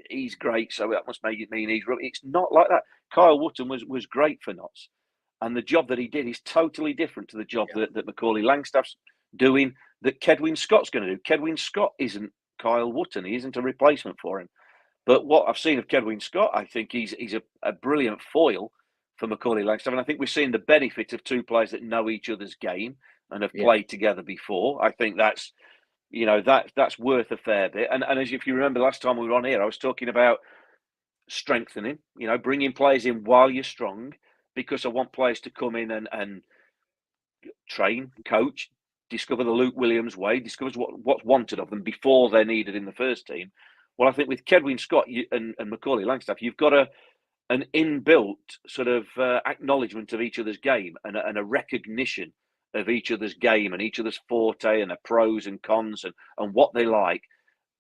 he's great, so that must make it mean he's rubbish. It's not like that. Kyle Wootton was great for Notts, and the job that he did is totally different to the job that Macaulay Langstaff's doing, that Kedwin Scott's going to do. Kedwin Scott isn't Kyle Wootton. He isn't a replacement for him. But what I've seen of Kedwin Scott, I think he's a brilliant foil for Macaulay Langstaff, and I think we're seeing the benefit of 2 players that know each other's game and have played together before. I think that's worth a fair bit. And as if you remember last time we were on here, I was talking about strengthening, bringing players in while you're strong, because I want players to come in and train, coach, discover the Luke Williams way, discover what's wanted of them before they're needed in the first team. Well, I think with Kedwin Scott and Macaulay Langstaff, you've got an inbuilt sort of acknowledgement of each other's game and a recognition of each other's game and each other's forte and their pros and cons and what they like.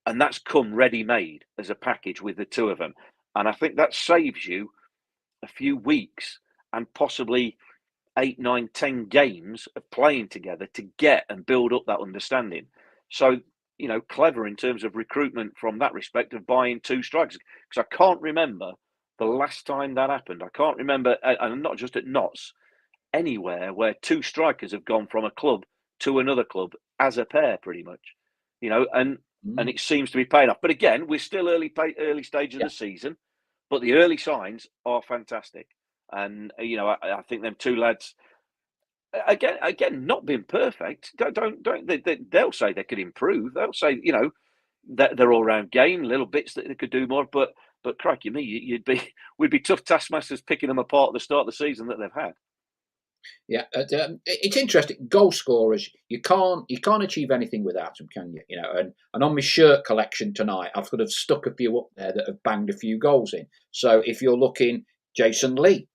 And that's come ready-made as a package with the 2 of them. And I think that saves you a few weeks and possibly 8, 9, 10 games of playing together to get and build up that understanding. So, clever in terms of recruitment from that respect of buying 2 strikers. Because I can't remember the last time that happened. I can't remember, and not just at Notts, anywhere where 2 strikers have gone from a club to another club as a pair, pretty much. And it seems to be paying off. But again, we're still early stage of the season, but the early signs are fantastic. And I think them two lads, again, not being perfect. They'll say they could improve. They'll say that their all-round game, little bits that they could do more. But crikey me, we'd be tough taskmasters picking them apart at the start of the season that they've had. Yeah, it's interesting. Goal scorers, you can't achieve anything without them, can you? And on my shirt collection tonight, I've sort of stuck a few up there that have banged a few goals in. So if you're looking, Jason Lee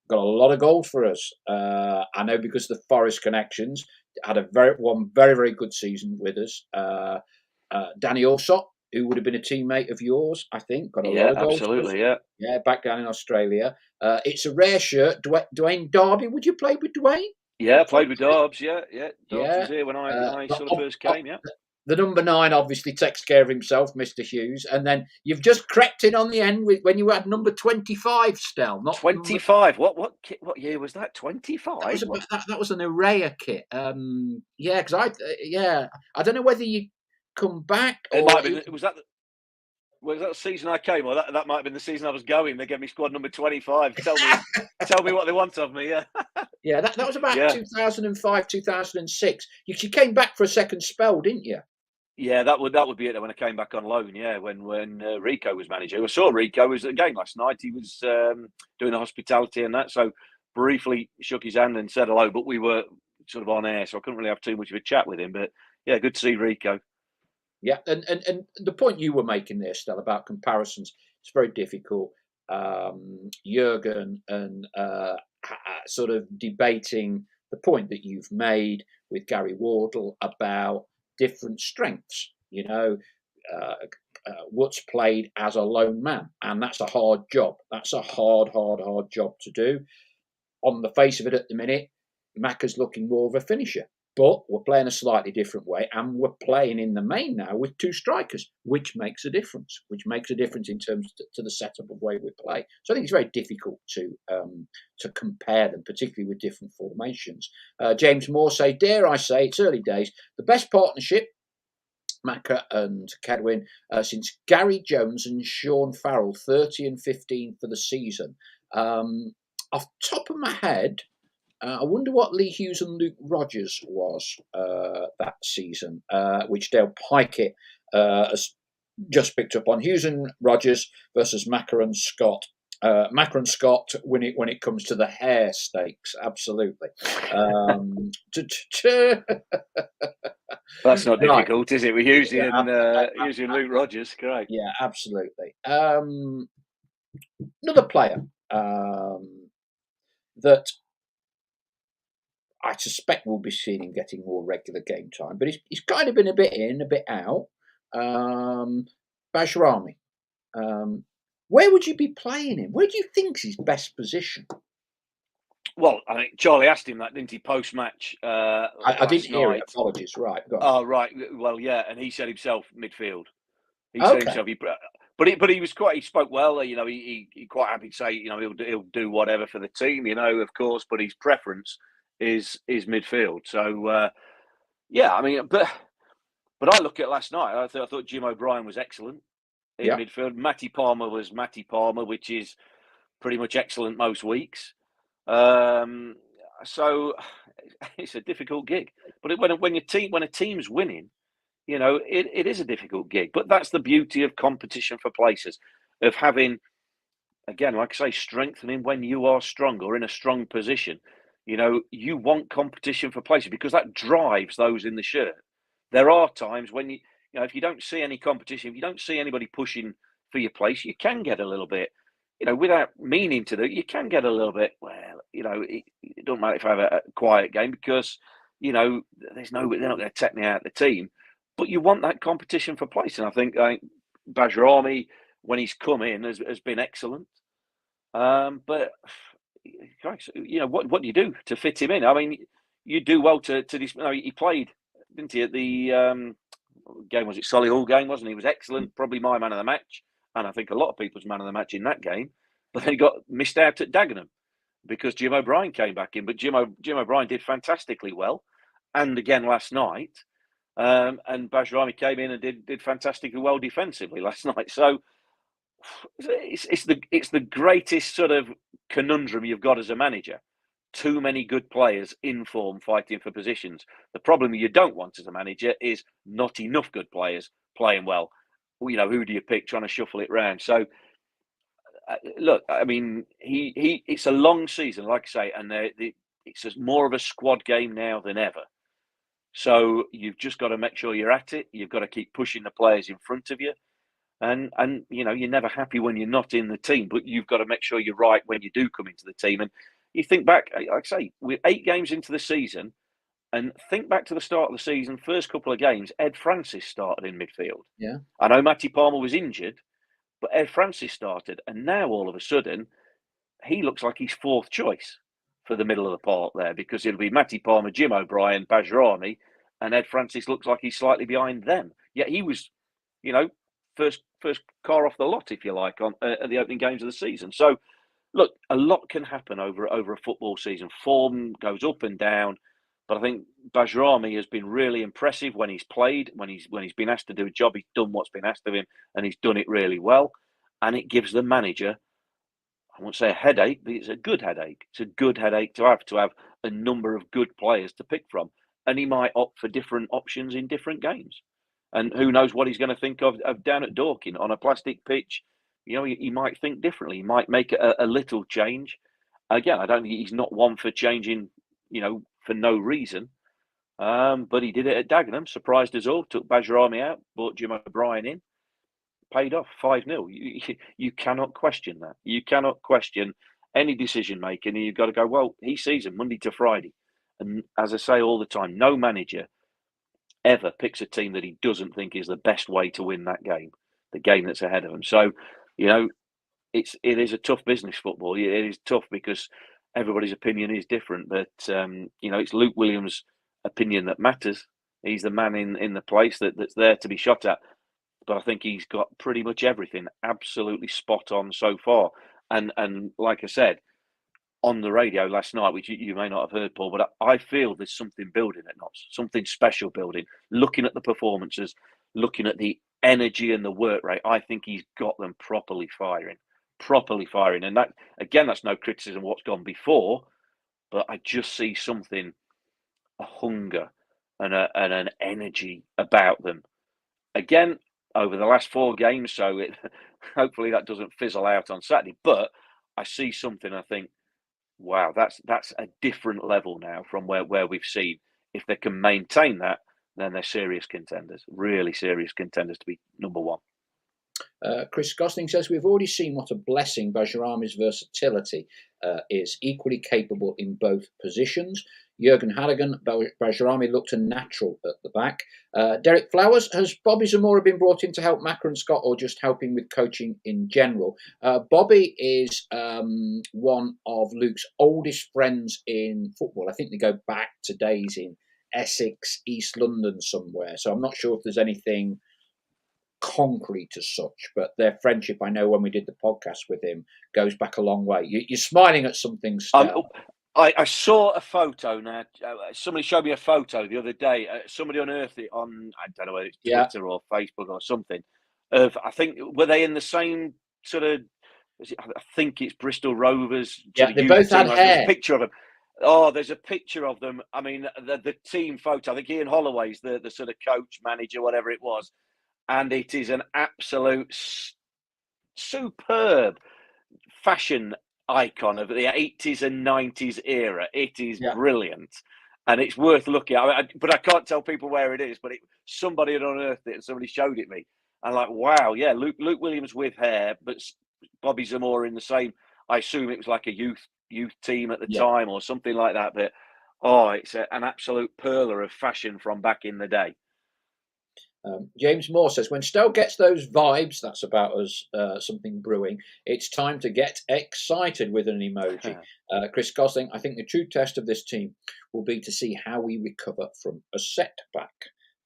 got a lot of goals for us. I know because of the Forest connections, had one very, very good season with us. Danny Alsop, who would have been a teammate of yours, I think, got a lot of goals. Absolutely, yeah, back down in Australia. It's a rare shirt. Dwayne Darby, would you play with Dwayne? Yeah, I played with Dobbs. Yeah. Dobbs was here when I sort of first came. Yeah. The number 9 obviously takes care of himself, Mr. Hughes, and then you've just crept in on the end when you had number 25, Stell. Not 25. What year was that? 25. That was an Araya kit. Because I don't know whether you come back. It might have been. Was that the season I came, or that might have been the season I was going? They gave me squad number 25. Tell me what they want of me. Yeah. Yeah, that was about 2005, 2006. You came back for a second spell, didn't you? Yeah, that would be it when I came back on loan. Yeah, when Rico was manager. I saw Rico was at the game last night. He was doing the hospitality and that. So briefly shook his hand and said hello, but we were sort of on air, so I couldn't really have too much of a chat with him. But yeah, good to see Rico. Yeah, and the point you were making there, Stella, about comparisons, it's very difficult. Jurgen and sort of debating the point that you've made with Gary Wardle about different strengths. What's played as a lone man, and that's a hard job. That's a hard job to do. On the face of it at the minute, Macca's looking more of a finisher. But we're playing a slightly different way, and we're playing in the main now with 2 strikers, which makes a difference. In terms to the setup of way we play. So I think it's very difficult to compare them, particularly with different formations. James Moore say, dare I say, it's early days. The best partnership, Macca and Cadwin, since Gary Jones and Sean Farrell, 30 and 15 for the season. Off the top of my head, I wonder what Lee Hughes and Luke Rogers was that season, which Dale Pikett has just picked up on. Hughes and Rogers versus Macca and Scott. Macca and Scott when it comes to the hair stakes, absolutely. That's not difficult, is it? We're using Luke Rogers, great. Yeah, absolutely. Another player that I suspect we'll be seeing him getting more regular game time, but he's kind of been a bit in, a bit out. Bajrami. Where would you be playing him? Where do you think's his best position? Well, I think Charlie asked him that, didn't he, post-match? I didn't hear it. Apologies. Right. Go on. Oh, right. Well, yeah, and he said himself midfield. Said himself. But he was he spoke well. He quite happy to say, he'll do whatever for the team. Of course, but his preference is midfield. So but I look at last night. I thought Jim O'Brien was excellent in midfield. Matty Palmer was Matty Palmer, which is pretty much excellent most weeks. So it's a difficult gig. But when a team's winning, it is a difficult gig. But that's the beauty of competition for places, of having, again, like I say, strengthening when you are strong or in a strong position. You want competition for places because that drives those in the shirt. There are times when if you don't see any competition, if you don't see anybody pushing for your place, you can get a little bit, without meaning to do, you can get a little bit, it doesn't matter if I have a quiet game because, they're not going to take me out of the team. But you want that competition for place. And I think Bajrami, when he's come in, has been excellent. But what do you do to fit him in? I mean, you do well to this. He played, didn't he, at the game? Was it Solihull game? Wasn't he? He was excellent. Probably my man of the match, and I think a lot of people's man of the match in that game. But then he got missed out at Dagenham because Jim O'Brien came back in. But Jim O'Brien did fantastically well, and again last night. And Bajrami came in and did fantastically well defensively last night. So it's the greatest sort of conundrum you've got as a manager. Too many good players in form fighting for positions. The problem you don't want as a manager is not enough good players playing well. Who do you pick? Trying to shuffle it round. So look, I mean, it's a long season, like I say, and it's more of a squad game now than ever. So you've just got to make sure you're at it. You've got to keep pushing the players in front of you. And you're never happy when you're not in the team, but you've got to make sure you're right when you do come into the team. And you think back, like I say, we're 8 games into the season, and think back to the start of the season, first couple of games, Ed Francis started in midfield. Yeah. I know Matty Palmer was injured, but Ed Francis started. And now all of a sudden, he looks like he's 4th choice for the middle of the park there, because it'll be Matty Palmer, Jim O'Brien, Bajrami, and Ed Francis looks like he's slightly behind them. Yet he was, first car off the lot, if you like, on at the opening games of the season. So, look, a lot can happen over a football season. Form goes up and down, but I think Bajrami has been really impressive when he's played, when he's been asked to do a job. He's done what's been asked of him, and he's done it really well. And it gives the manager, I won't say a headache, but it's a good headache. It's a good headache to have a number of good players to pick from, and he might opt for different options in different games. And who knows what he's going to think of down at Dorking on a plastic pitch. He might think differently. He might make a little change. Again, I don't think he's not one for changing, for no reason. But he did it at Dagenham, surprised us all, took Bajrami out, brought Jim O'Brien in, paid off 5-0. You cannot question that. You cannot question any decision making. And you've got to go, well, he sees him Monday to Friday. And as I say all the time, no manager ever picks a team that he doesn't think is the best way to win that game, the game that's ahead of him. So, it is a tough business, football. It is tough because everybody's opinion is different. But it's Luke Williams' opinion that matters. He's the man in the place that's there to be shot at. But I think he's got pretty much everything absolutely spot on so far. And like I said on the radio last night, which you may not have heard, Paul, but I feel there's something building at Notts, something special building. Looking at the performances, looking at the energy and the work rate, I think he's got them properly firing. And that, again, that's no criticism of what's gone before, but I just see something, a hunger and an energy about them. Again, over the last 4 games, so hopefully that doesn't fizzle out on Saturday, but I see something, I think, wow, that's a different level now from where we've seen. If they can maintain that, then they're serious contenders, really serious contenders to be number 1. Chris Gosling says, we've already seen what a blessing Bajrami's versatility is, equally capable in both positions. Jurgen Halligan, Bajrami looked a natural at the back. Derek Flowers, has Bobby Zamora been brought in to help Macca and Scott, or just helping with coaching in general? Bobby is one of Luke's oldest friends in football. I think they go back to days in Essex, East London somewhere. So I'm not sure if there's anything concrete as such, but their friendship, I know when we did the podcast with him, goes back a long way. You're smiling at something, Stel. I saw a photo now. Somebody showed me a photo the other day. Somebody unearthed it on, I don't know whether it's Twitter or Facebook or something. I think, were they in the same sort of, I think it's Bristol Rovers. Yeah, they both had hair. There's a picture of them. Oh, there's a picture of them. I mean, the team photo. I think Ian Holloway's the sort of coach, manager, whatever it was. And it is an absolute superb fashion icon of the 80s and 90s era. It is brilliant, and it's worth looking at. But I can't tell people where it is. But somebody had unearthed it, and somebody showed it me. And like, wow, yeah, Luke Williams with hair, but Bobby Zamora in the same. I assume it was like a youth team at the time or something like that. But it's an absolute perler of fashion from back in the day. James Moore says, when Stowe gets those vibes, that's about us, something brewing, it's time to get excited, with an emoji. Chris Gosling, I think the true test of this team will be to see how we recover from a setback.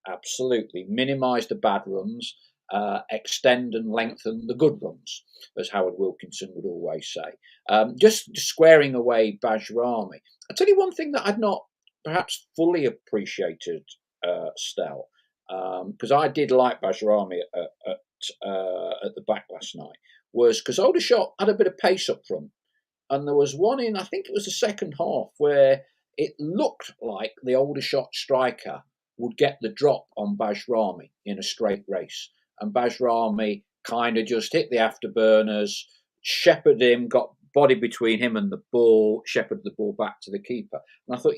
Absolutely. Minimise the bad runs, extend and lengthen the good runs, as Howard Wilkinson would always say. Just squaring away Bajrami. I'll tell you one thing that I'd not perhaps fully appreciated, Stel. Because I did like Bajrami at the back last night was because Aldershot had a bit of pace up front, and there was one in, I think it was the second half, where it looked like the Aldershot striker would get the drop on Bajrami in a straight race, and Bajrami kind of just hit the afterburners, shepherded him, got body between him and the ball, shepherded the ball back to the keeper. And I thought,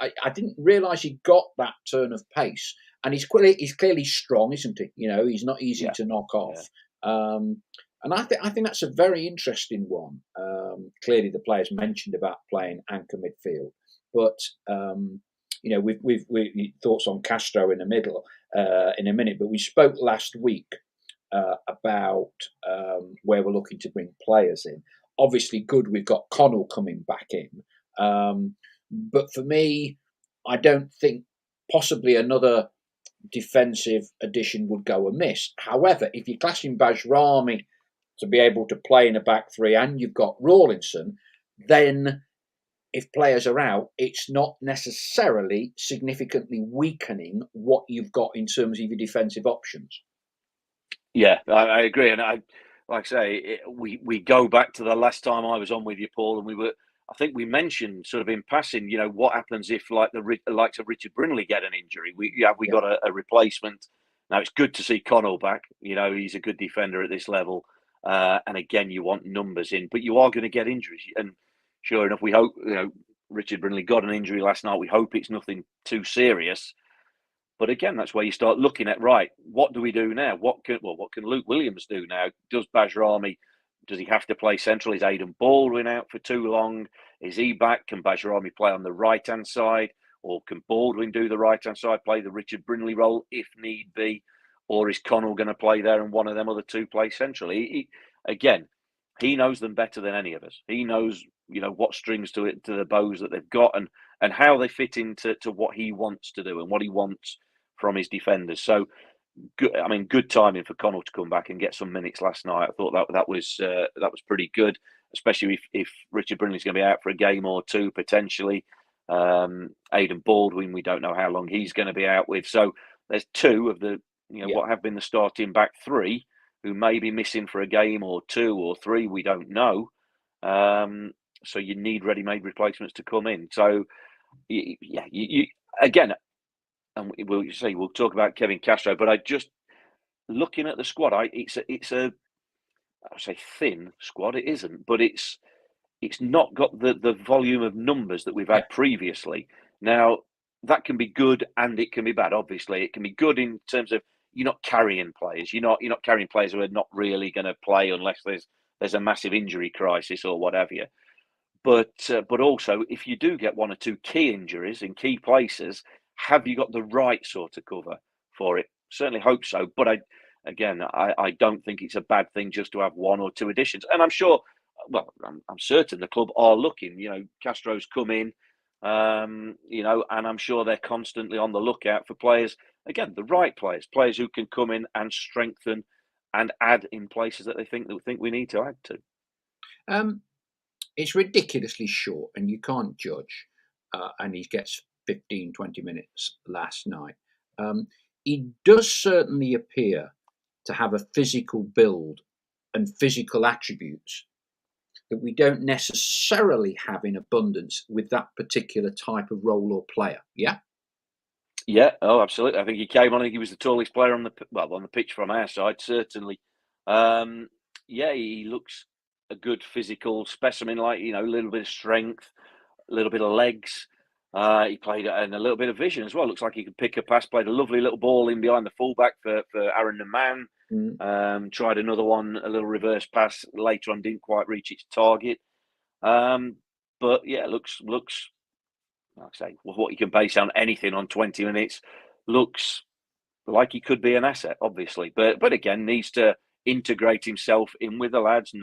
I didn't realise he got that turn of pace. And he's clearly strong, isn't he? You know, he's not easy to knock off. Yeah. And I think that's a very interesting one. Clearly, the players mentioned about playing anchor midfield, but you know, we've thoughts on Castro in the middle in a minute. But we spoke last week about where we're looking to bring players in. Obviously, good. We've got Connell coming back in, but for me, I don't think possibly another defensive addition would go amiss. However, if you're classing Bajrami to be able to play in a back three and you've got Rawlinson, then if players are out, it's not necessarily significantly weakening what you've got in terms of your defensive options. Yeah, I agree. And like I say, we go back to the last time I was on with you, Paul, and I think we mentioned sort of in passing, you know, what happens if like the likes of Richard Brindley get an injury? We got a replacement. Now it's good to see Connell back. You know, he's a good defender at this level. And again, you want numbers in, but you are going to get injuries. And sure enough, we hope, you know, Richard Brindley got an injury last night. We hope it's nothing too serious. But again, that's where you start looking at, right, what do we do now? What can Luke Williams do now? Does he have to play central? Is Aidan Baldwin out for too long? Is he back? Can Bajrami play on the right-hand side? Or can Baldwin do the right-hand side, play the Richard Brindley role if need be? Or is Connell going to play there and one of them other two play centrally? He knows them better than any of us. He knows, you know, what strings to the bows that they've got and how they fit into what he wants to do and what he wants from his defenders. So, good timing for Connell to come back and get some minutes last night. I thought that was pretty good, especially if Richard Brindley's going to be out for a game or two potentially. Aidan Baldwin, we don't know how long he's going to be out with. So there's two of the what have been the starting back three who may be missing for a game or two or three. We don't know. So you need ready-made replacements to come in. So you again. And we'll talk about Kevin Castro, but I just looking at the squad, it's a I say thin squad. It isn't, but it's not got the volume of numbers that we've had previously. Now that can be good and it can be bad. Obviously, it can be good in terms of you're not carrying players. You're not carrying players who are not really going to play unless there's a massive injury crisis or whatever. But also, if you do get one or two key injuries in key places, have you got the right sort of cover for it? Certainly hope so. But I don't think it's a bad thing just to have one or two additions. And I'm sure, I'm certain the club are looking. You know, Castro's come in, and I'm sure they're constantly on the lookout for players. Again, the right players who can come in and strengthen and add in places that they think we need to add to. It's ridiculously short, and you can't judge. And he gets 15, 20 minutes last night. He does certainly appear to have a physical build and physical attributes that we don't necessarily have in abundance with that particular type of role or player. Yeah? Yeah, oh, absolutely. I think he came on, I think he was the tallest player on the pitch from our side, certainly. He looks a good physical specimen, like, a little bit of strength, a little bit of legs. He played and a little bit of vision as well. Looks like he could pick a pass, played a lovely little ball in behind the fullback for Aaron Naman. Tried another one, a little reverse pass later on, didn't quite reach its target. But yeah, looks like I say, what you can base on anything on 20 minutes, looks like he could be an asset, obviously. But again, needs to integrate himself in with the lads,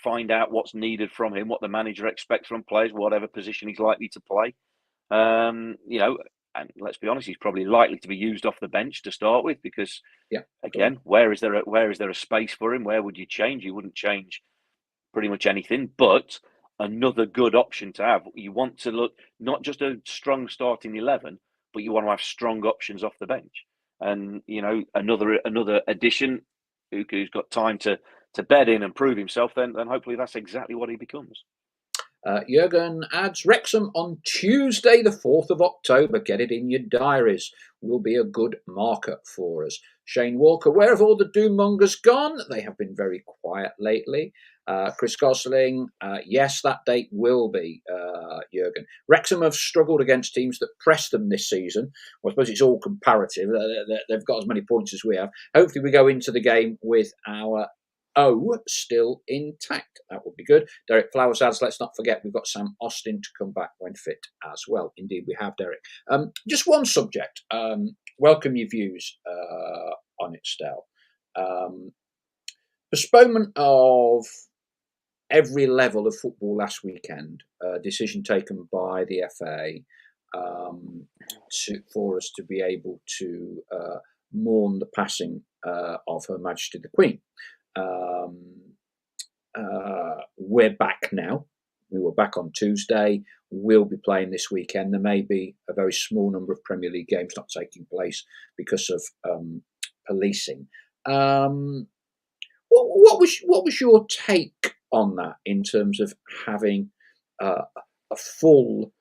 find out what's needed from him, what the manager expects from players, whatever position he's likely to play. And let's be honest, he's probably likely to be used off the bench to start with, because again, where is there a space for him? Where would you change? You wouldn't change pretty much anything, but another good option to have. You want to look not just a strong starting 11, but you want to have strong options off the bench. and another addition who's got time to bed in and prove himself, then hopefully that's exactly what he becomes. Jurgen adds, Wrexham on Tuesday, the 4th of October. Get it in your diaries. Will be a good marker for us. Shane Walker, where have all the doommongers gone? They have been very quiet lately. Chris Gosling, yes, that date will be, Jurgen. Wrexham have struggled against teams that press them this season. Well, I suppose it's all comparative. They've got as many points as we have. Hopefully we go into the game with our still intact. That would be good. Derek Flowers adds, let's not forget we've got Sam Austin to come back when fit as well. Indeed, we have, Derek. Just one subject. Welcome your views on it, Stel. Postponement of every level of football last weekend. Decision taken by the FA for us to be able to mourn the passing of Her Majesty the Queen. We're back now. We were back on Tuesday. We'll be playing this weekend. There may be a very small number of Premier League games not taking place because of policing. What was your take on that in terms of having a full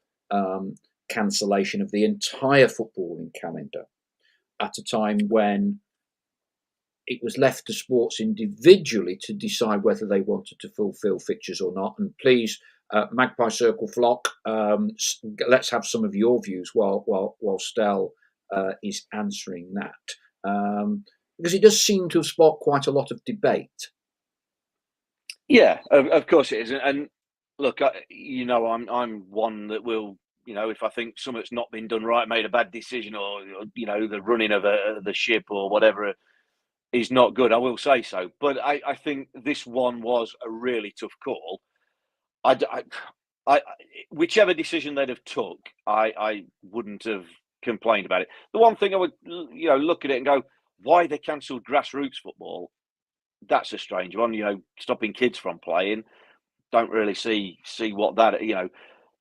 cancellation of the entire footballing calendar at a time when it was left to sports individually to decide whether they wanted to fulfil fixtures or not? And please, Magpie Circle Flock, let's have some of your views while Stel is answering that, because it does seem to have sparked quite a lot of debate. Yeah, of course it is. And look, I'm one that will, if I think something's not been done right, made a bad decision, or the running of the ship or whatever is not good, I will say so. But I think this one was a really tough call. Whichever decision they'd have took, I wouldn't have complained about it. The one thing I would, look at it and go, why they cancelled grassroots football? That's a strange one. Stopping kids from playing. Don't really see what that.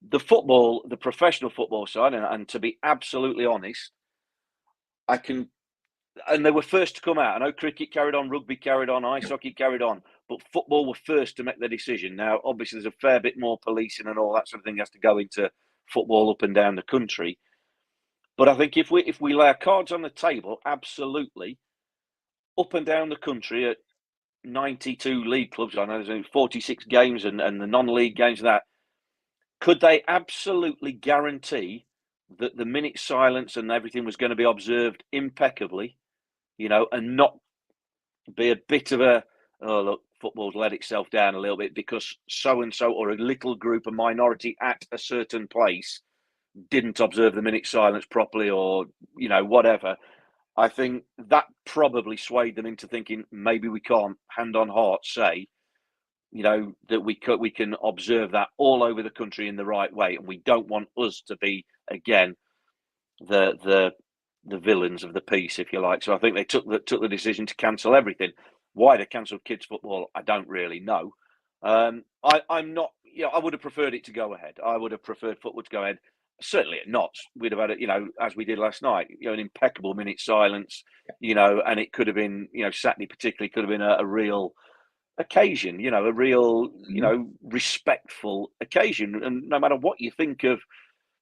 The professional football side, and to be absolutely honest, and they were first to come out. I know cricket carried on, rugby carried on, ice hockey carried on, but football were first to make the decision. Now, obviously, there's a fair bit more policing and all that sort of thing has to go into football up and down the country. But I think if we lay our cards on the table, absolutely, up and down the country at 92 league clubs, I know there's 46 games and the non-league games and that, could they absolutely guarantee that the minute silence and everything was going to be observed impeccably, and not be a bit of a, oh, look, football's let itself down a little bit because so-and-so or a little group, a minority at a certain place didn't observe the minute silence properly or, whatever. I think that probably swayed them into thinking maybe we can't, hand on heart, say, that we can observe that all over the country in the right way, and we don't want us to be again the villains of the piece, if you like. So I think they took the decision to cancel everything. Why they cancelled kids football, I don't really know. I'm not. I would have preferred it to go ahead. I would have preferred football to go ahead. Certainly at Notts, we'd have had it, as we did last night, an impeccable minute silence, and it could have been, Saturday particularly could have been a real occasion, a real, respectful occasion. And no matter what you think of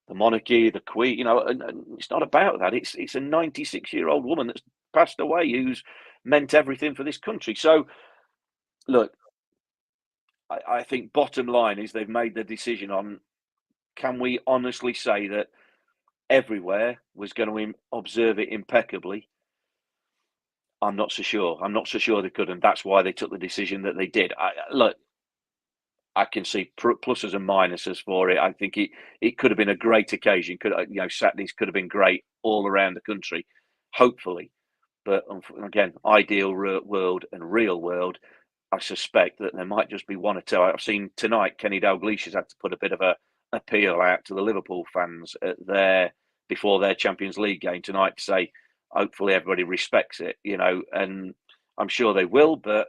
the monarchy, the Queen, and it's not about that. It's a 96-year-old woman that's passed away who's meant everything for this country. So, look, I think bottom line is they've made the decision on, can we honestly say that everywhere was going to observe it impeccably? I'm not so sure. I'm not so sure they could, and that's why they took the decision that they did. I can see pluses and minuses for it. I think it could have been a great occasion. Saturdays could have been great all around the country, hopefully. But again, ideal world and real world, I suspect that there might just be one or two. I've seen tonight Kenny Dalglish has had to put a bit of a appeal out to the Liverpool fans before their Champions League game tonight to say, hopefully everybody respects it, and I'm sure they will. But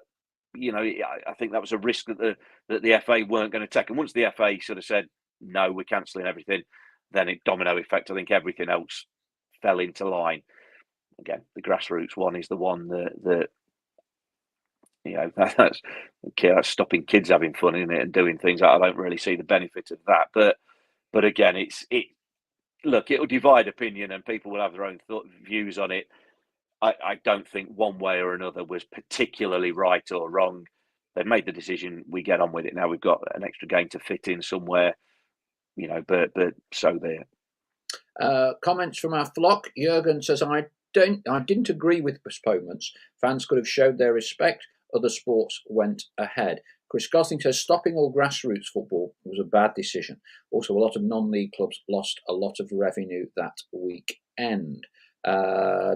I think that was a risk that the FA weren't going to take. And once the FA sort of said, no, we're cancelling everything, then it domino effect. I think everything else fell into line. again, the grassroots one is the one that that's stopping kids having fun, isn't it, and doing things. I don't really see the benefit of that. But again, look, it'll divide opinion, and people will have their own views on it. I don't think one way or another was particularly right or wrong. They've made the decision. We get on with it now. We've got an extra game to fit in somewhere, But so there. Comments from our flock. Jürgen says, I didn't agree with postponements. Fans could have showed their respect. Other sports went ahead. Chris Gosling says, stopping all grassroots football was a bad decision. Also, a lot of non-league clubs lost a lot of revenue that weekend.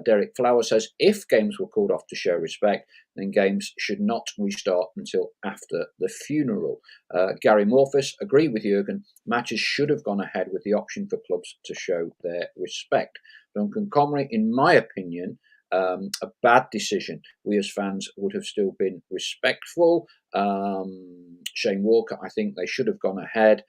Derek Flower says, if games were called off to show respect, then games should not restart until after the funeral. Gary Morphus, agree with Jürgen, matches should have gone ahead with the option for clubs to show their respect. Duncan Comrie, in my opinion, a bad decision. We as fans would have still been respectful. Shane Walker, I think they should have gone ahead.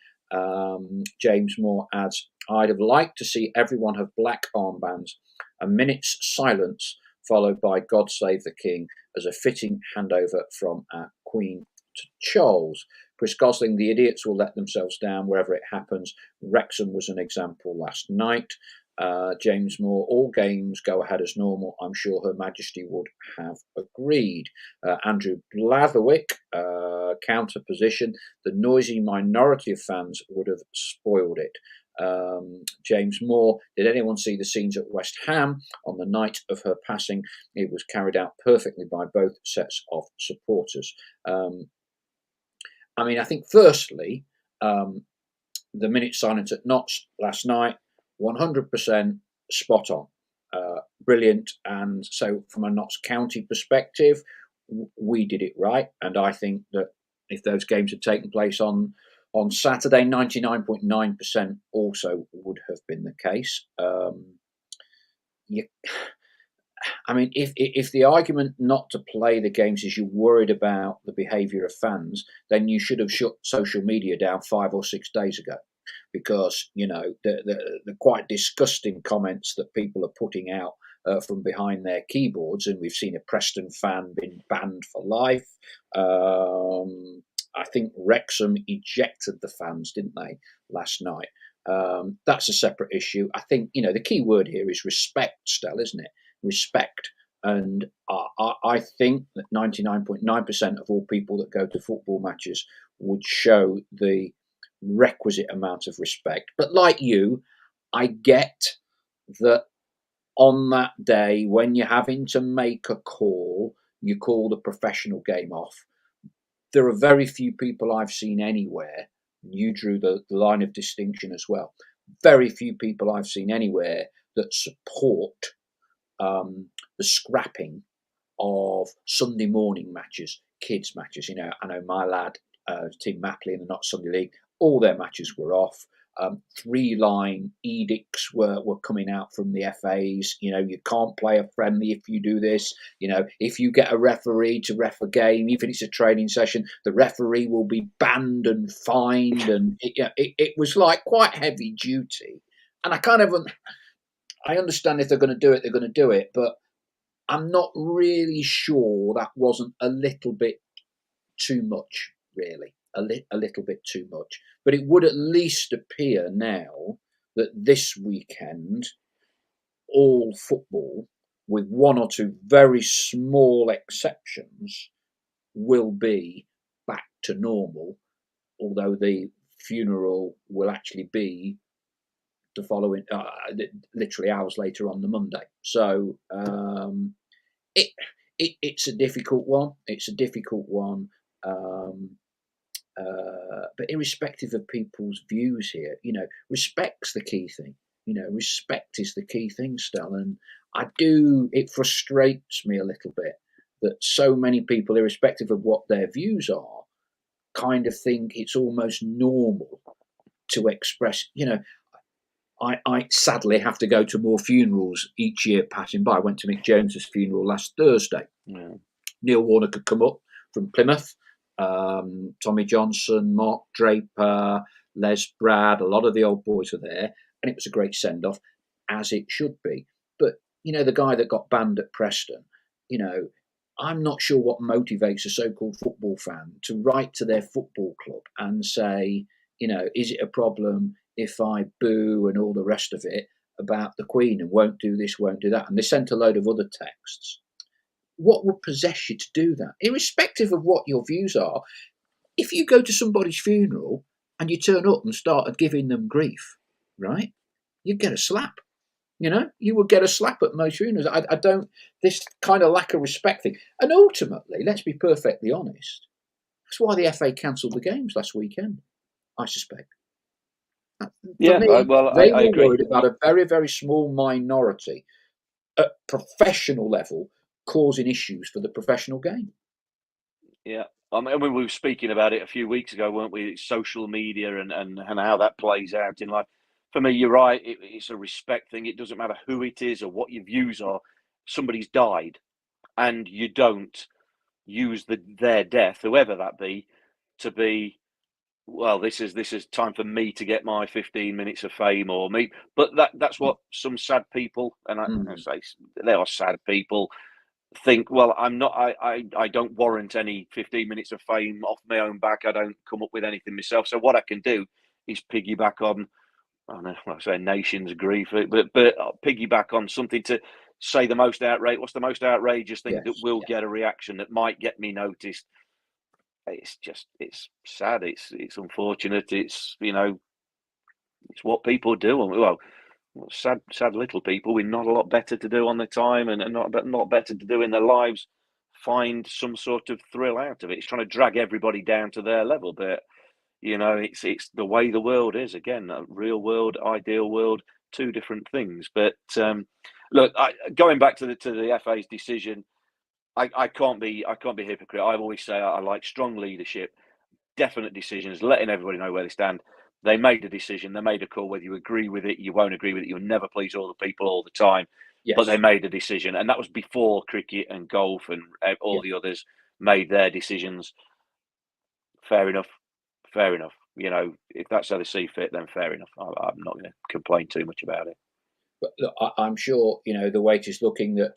James Moore adds, I'd have liked to see everyone have black armbands, a minute's silence followed by God Save the King as a fitting handover from our Queen to Charles. Chris Gosling, the idiots will let themselves down wherever it happens. Wrexham was an example last night. James Moore, all games go ahead as normal. I'm sure Her Majesty would have agreed. Andrew Blatherwick, counter position. The noisy minority of fans would have spoiled it. James Moore, did anyone see the scenes at West Ham on the night of her passing? It was carried out perfectly by both sets of supporters. I think firstly, the minute silence at Notts last night, 100% spot on, brilliant. And so from a Notts County perspective, we did it right. And I think that if those games had taken place on Saturday, 99.9% also would have been the case. If the argument not to play the games is you're worried about the behaviour of fans, then you should have shut social media down 5 or 6 days ago, because the quite disgusting comments that people are putting out from behind their keyboards, and we've seen a Preston fan being banned for life. I think Wrexham ejected the fans, didn't they, last night? That's a separate issue. I think the key word here is respect, Stell, isn't it? Respect. And I think that 99.9% of all people that go to football matches would show the requisite amount of respect. But like you, I get that on that day when you're having to make a call, you call the professional game off. There are very few people I've seen anywhere, you drew the line of distinction as well, very few people I've seen anywhere that support the scrapping of Sunday morning matches, kids matches. I know my lad, Team Mapley in the Not Sunday League, all their matches were off. 3-line edicts were coming out from the FAs. You can't play a friendly if you do this. If you get a referee to ref a game, even if it's a training session, the referee will be banned and fined. And it was like quite heavy duty. And I understand if they're going to do it, they're going to do it. But I'm not really sure that wasn't a little bit too much, really. A little bit too much. But it would at least appear now that this weekend, all football, with one or two very small exceptions, will be back to normal, although the funeral will actually be the following, literally hours later on the Monday. So it's a difficult one. It's a difficult one. But irrespective of people's views here, respect's the key thing. Respect is the key thing, Stel. And it frustrates me a little bit that so many people, irrespective of what their views are, kind of think it's almost normal to express, I sadly have to go to more funerals each year passing by. I went to Mick Jones's funeral last Thursday. Yeah. Neil Warner could come up from Plymouth. Tommy Johnson, Mark Draper, Les Brad, a lot of the old boys were there, and it was a great send-off, as it should be. But the guy that got banned at Preston, I'm not sure what motivates a so-called football fan to write to their football club and say, is it a problem if I boo and all the rest of it about the Queen and won't do this, won't do that? And they sent a load of other texts. What would possess you to do that? Irrespective of what your views are, if you go to somebody's funeral and you turn up and start giving them grief, right, you'd get a slap. You would get a slap at most funerals. I don't, this kind of lack of respect thing. And ultimately, let's be perfectly honest, that's why the FA cancelled the games last weekend, I suspect. For me, I were agree. worried about a very, very small minority at professional level causing issues for the professional game. Yeah. I mean, we were speaking about it a few weeks ago, weren't we? Social media and how that plays out in life. For me, you're right. It's a respect thing. It doesn't matter who it is or what your views are. Somebody's died, and you don't use their death, whoever that be, to be, well, this is time for me to get my 15 minutes of fame or me. But that's what some sad people, and I say they are sad people, think, well, I'm not, I don't warrant any 15 minutes of fame off my own back. I don't come up with anything myself. So what I can do is piggyback on, I don't know, I say nation's grief, but piggyback on something to say what's the most outrageous thing that will get a reaction, that might get me noticed. It's sad. It's unfortunate. It's, it's what people do. Well, sad little people with not a lot better to do on their time and not better to do in their lives find some sort of thrill out of it. It's trying to drag everybody down to their level, but it's the way the world is. Again, a real world, ideal world, two different things. But look, going back to the FA's decision, I can't be a hypocrite. I always say I like strong leadership, definite decisions, letting everybody know where they stand. They made a decision. They made a call. Whether you agree with it, you won't agree with it. You'll never please all the people all the time. Yes. But they made a decision, and that was before cricket and golf and all the others made their decisions. Fair enough. Fair enough. If that's how they see fit, then fair enough. I'm not going to complain too much about it. But look, I'm sure the weight is looking that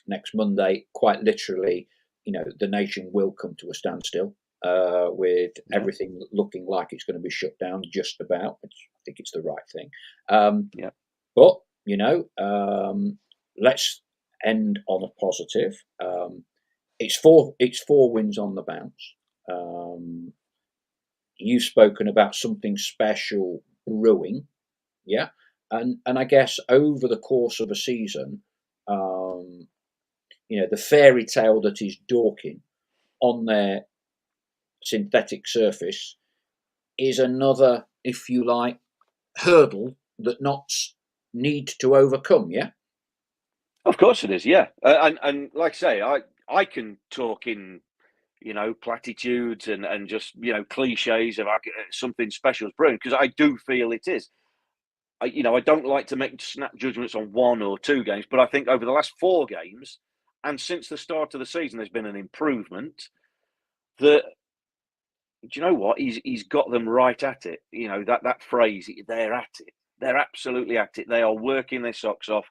next Monday, quite literally, the nation will come to a standstill. With everything looking like it's going to be shut down just about, which I think it's the right thing. But, let's end on a positive. It's four wins on the bounce. You've spoken about something special brewing. Yeah. And I guess over the course of a season, the fairy tale that is Dorking on their synthetic surface is another, if you like, hurdle that Notts need to overcome. Yeah, of course it is. Yeah, and like I say, I can talk in platitudes and just cliches of something special is brewing, because I do feel it is. I don't like to make snap judgments on one or two games, but I think over the last 4 games and since the start of the season, there's been an improvement. That, do you know what? He's got them right at it. That phrase, they're at it. They're absolutely at it. They are working their socks off.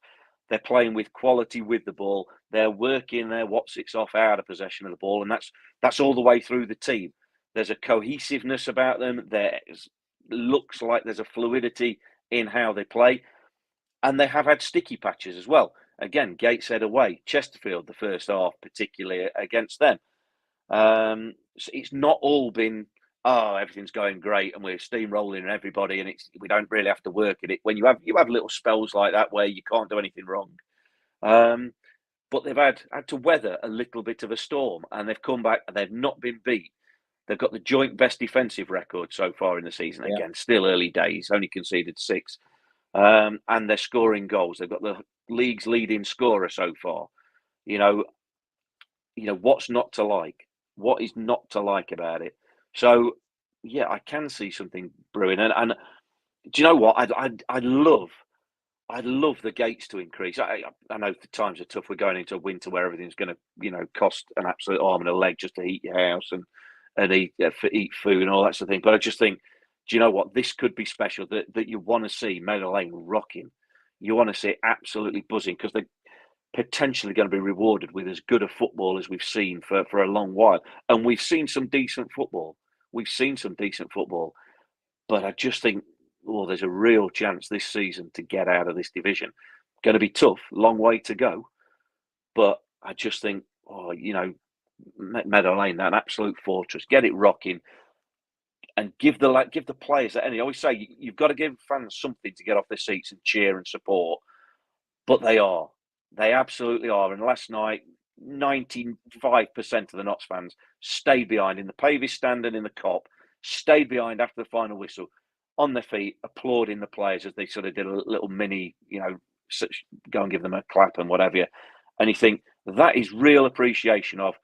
They're playing with quality with the ball. They're working their what's-its off out of possession of the ball, and that's all the way through the team. There's a cohesiveness about them. There looks like there's a fluidity in how they play, and they have had sticky patches as well. Again, Gateshead away, Chesterfield the first half, particularly against them. So it's not all been, everything's going great and we're steamrolling everybody and we don't really have to work at it. When you have little spells like that where you can't do anything wrong, but they've had to weather a little bit of a storm, and they've come back and they've not been beat. They've got the joint best defensive record so far in the season. Yeah. Again, still early days, only conceded 6, and they're scoring goals. They've got the league's leading scorer so far. What's not to like? What is not to like about it? So, yeah, I can see something brewing. And do you know what? I'd love the gates to increase. I know the times are tough. We're going into a winter where everything's going to, cost an absolute arm and a leg just to heat your house and eat food and all that sort of thing. But I just think, do you know what? This could be special, that you want to see Meadow Lane rocking. you want to see it absolutely buzzing, because they're potentially going to be rewarded with as good a football as we've seen for a long while. And we've seen some decent football. But I just think, there's a real chance this season to get out of this division. Going to be tough, long way to go. But I just think, Meadow Lane, that absolute fortress, get it rocking, and give the players that. And I always say, you've got to give fans something to get off their seats and cheer and support. But they absolutely are. And last night, 95% of the Notts fans stayed behind in the Pavey stand and in the Cop, stayed behind after the final whistle, on their feet, applauding the players as they sort of did a little mini, go and give them a clap and whatever. And you think, that is real appreciation of,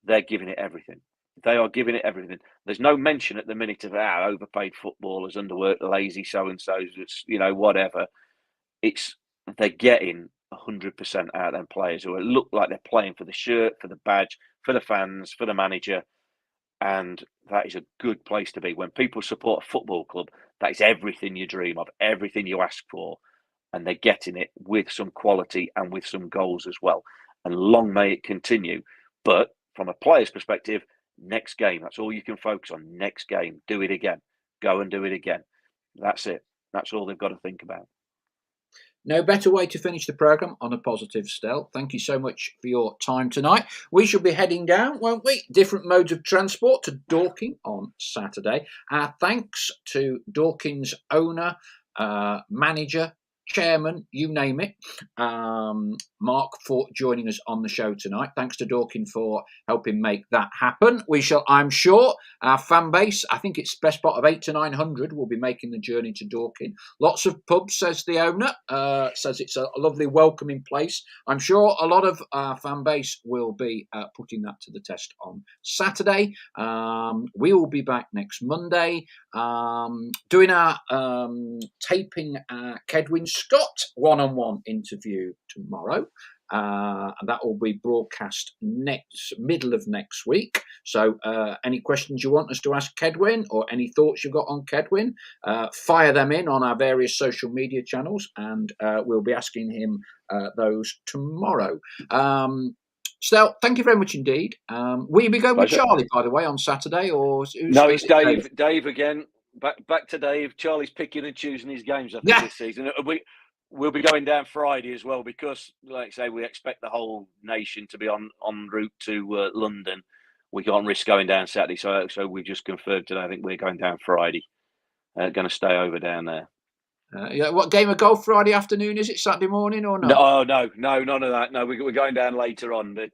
they're giving it everything. They are giving it everything. There's no mention at the minute of overpaid footballers, underworked, lazy so-and-sos, whatever. They're getting 100% out of them players who look like they're playing for the shirt, for the badge, for the fans, for the manager. And that is a good place to be. When people support a football club, that is everything you dream of, everything you ask for. And they're getting it with some quality and with some goals as well. And long may it continue. But from a player's perspective, next game, that's all you can focus on. Next game, do it again. Go and do it again. That's it. That's all they've got to think about. No better way to finish the programme on a positive, Stel. Thank you so much for your time tonight. We shall be heading down, won't we? Different modes of transport to Dorking on Saturday. Our thanks to Dorking's owner, manager, chairman, you name it, Mark, for joining us on the show tonight. Thanks to Dorking for helping make that happen. We shall, I'm sure, our fan base, I think it's best part of 800 to 900, will be making the journey to Dorking. Lots of pubs, says the owner, says it's a lovely welcoming place. I'm sure a lot of our fan base will be putting that to the test on Saturday. We will be back next Monday doing our taping Kedwin Scott one-on-one interview tomorrow. And that will be broadcast middle of next week. So any questions you want us to ask Kedwin, or any thoughts you've got on Kedwin, fire them in on our various social media channels, and we'll be asking him those tomorrow. Stel, thank you very much indeed. Will you be going with Charlie, by the way, on Saturday? Or no, it's Dave. Dave again. Back to Dave. Charlie's picking and choosing his games, I think, this season. We'll be going down Friday as well, because, like I say, we expect the whole nation to be en route to London. We can't risk going down Saturday, so we've just confirmed today. I think we're going down Friday. Going to stay over down there. What game of golf Friday afternoon? Is it Saturday morning or not? No, none of that. No, we're going down later on, but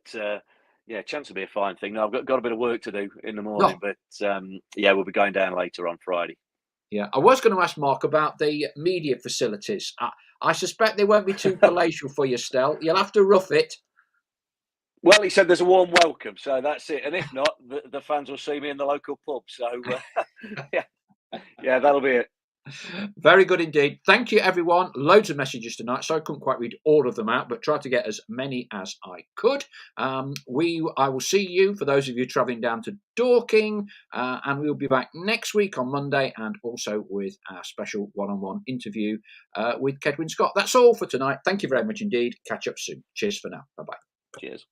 chance will be a fine thing. No, I've got a bit of work to do in the morning, but we'll be going down later on Friday. Yeah, I was going to ask Mark about the media facilities. I suspect they won't be too palatial for you, Stel. You'll have to rough it. Well, he said there's a warm welcome, so that's it. And if not, the fans will see me in the local pub. So, that'll be it. Very good indeed. Thank you, everyone. Loads of messages tonight, so I couldn't quite read all of them out, but tried to get as many as I could. I will see you, for those of you travelling down to Dorking, and we'll be back next week on Monday, and also with our special one-on-one interview with Kedwin Scott. That's all for tonight. Thank you very much indeed. Catch up soon. Cheers for now. Bye-bye. Cheers.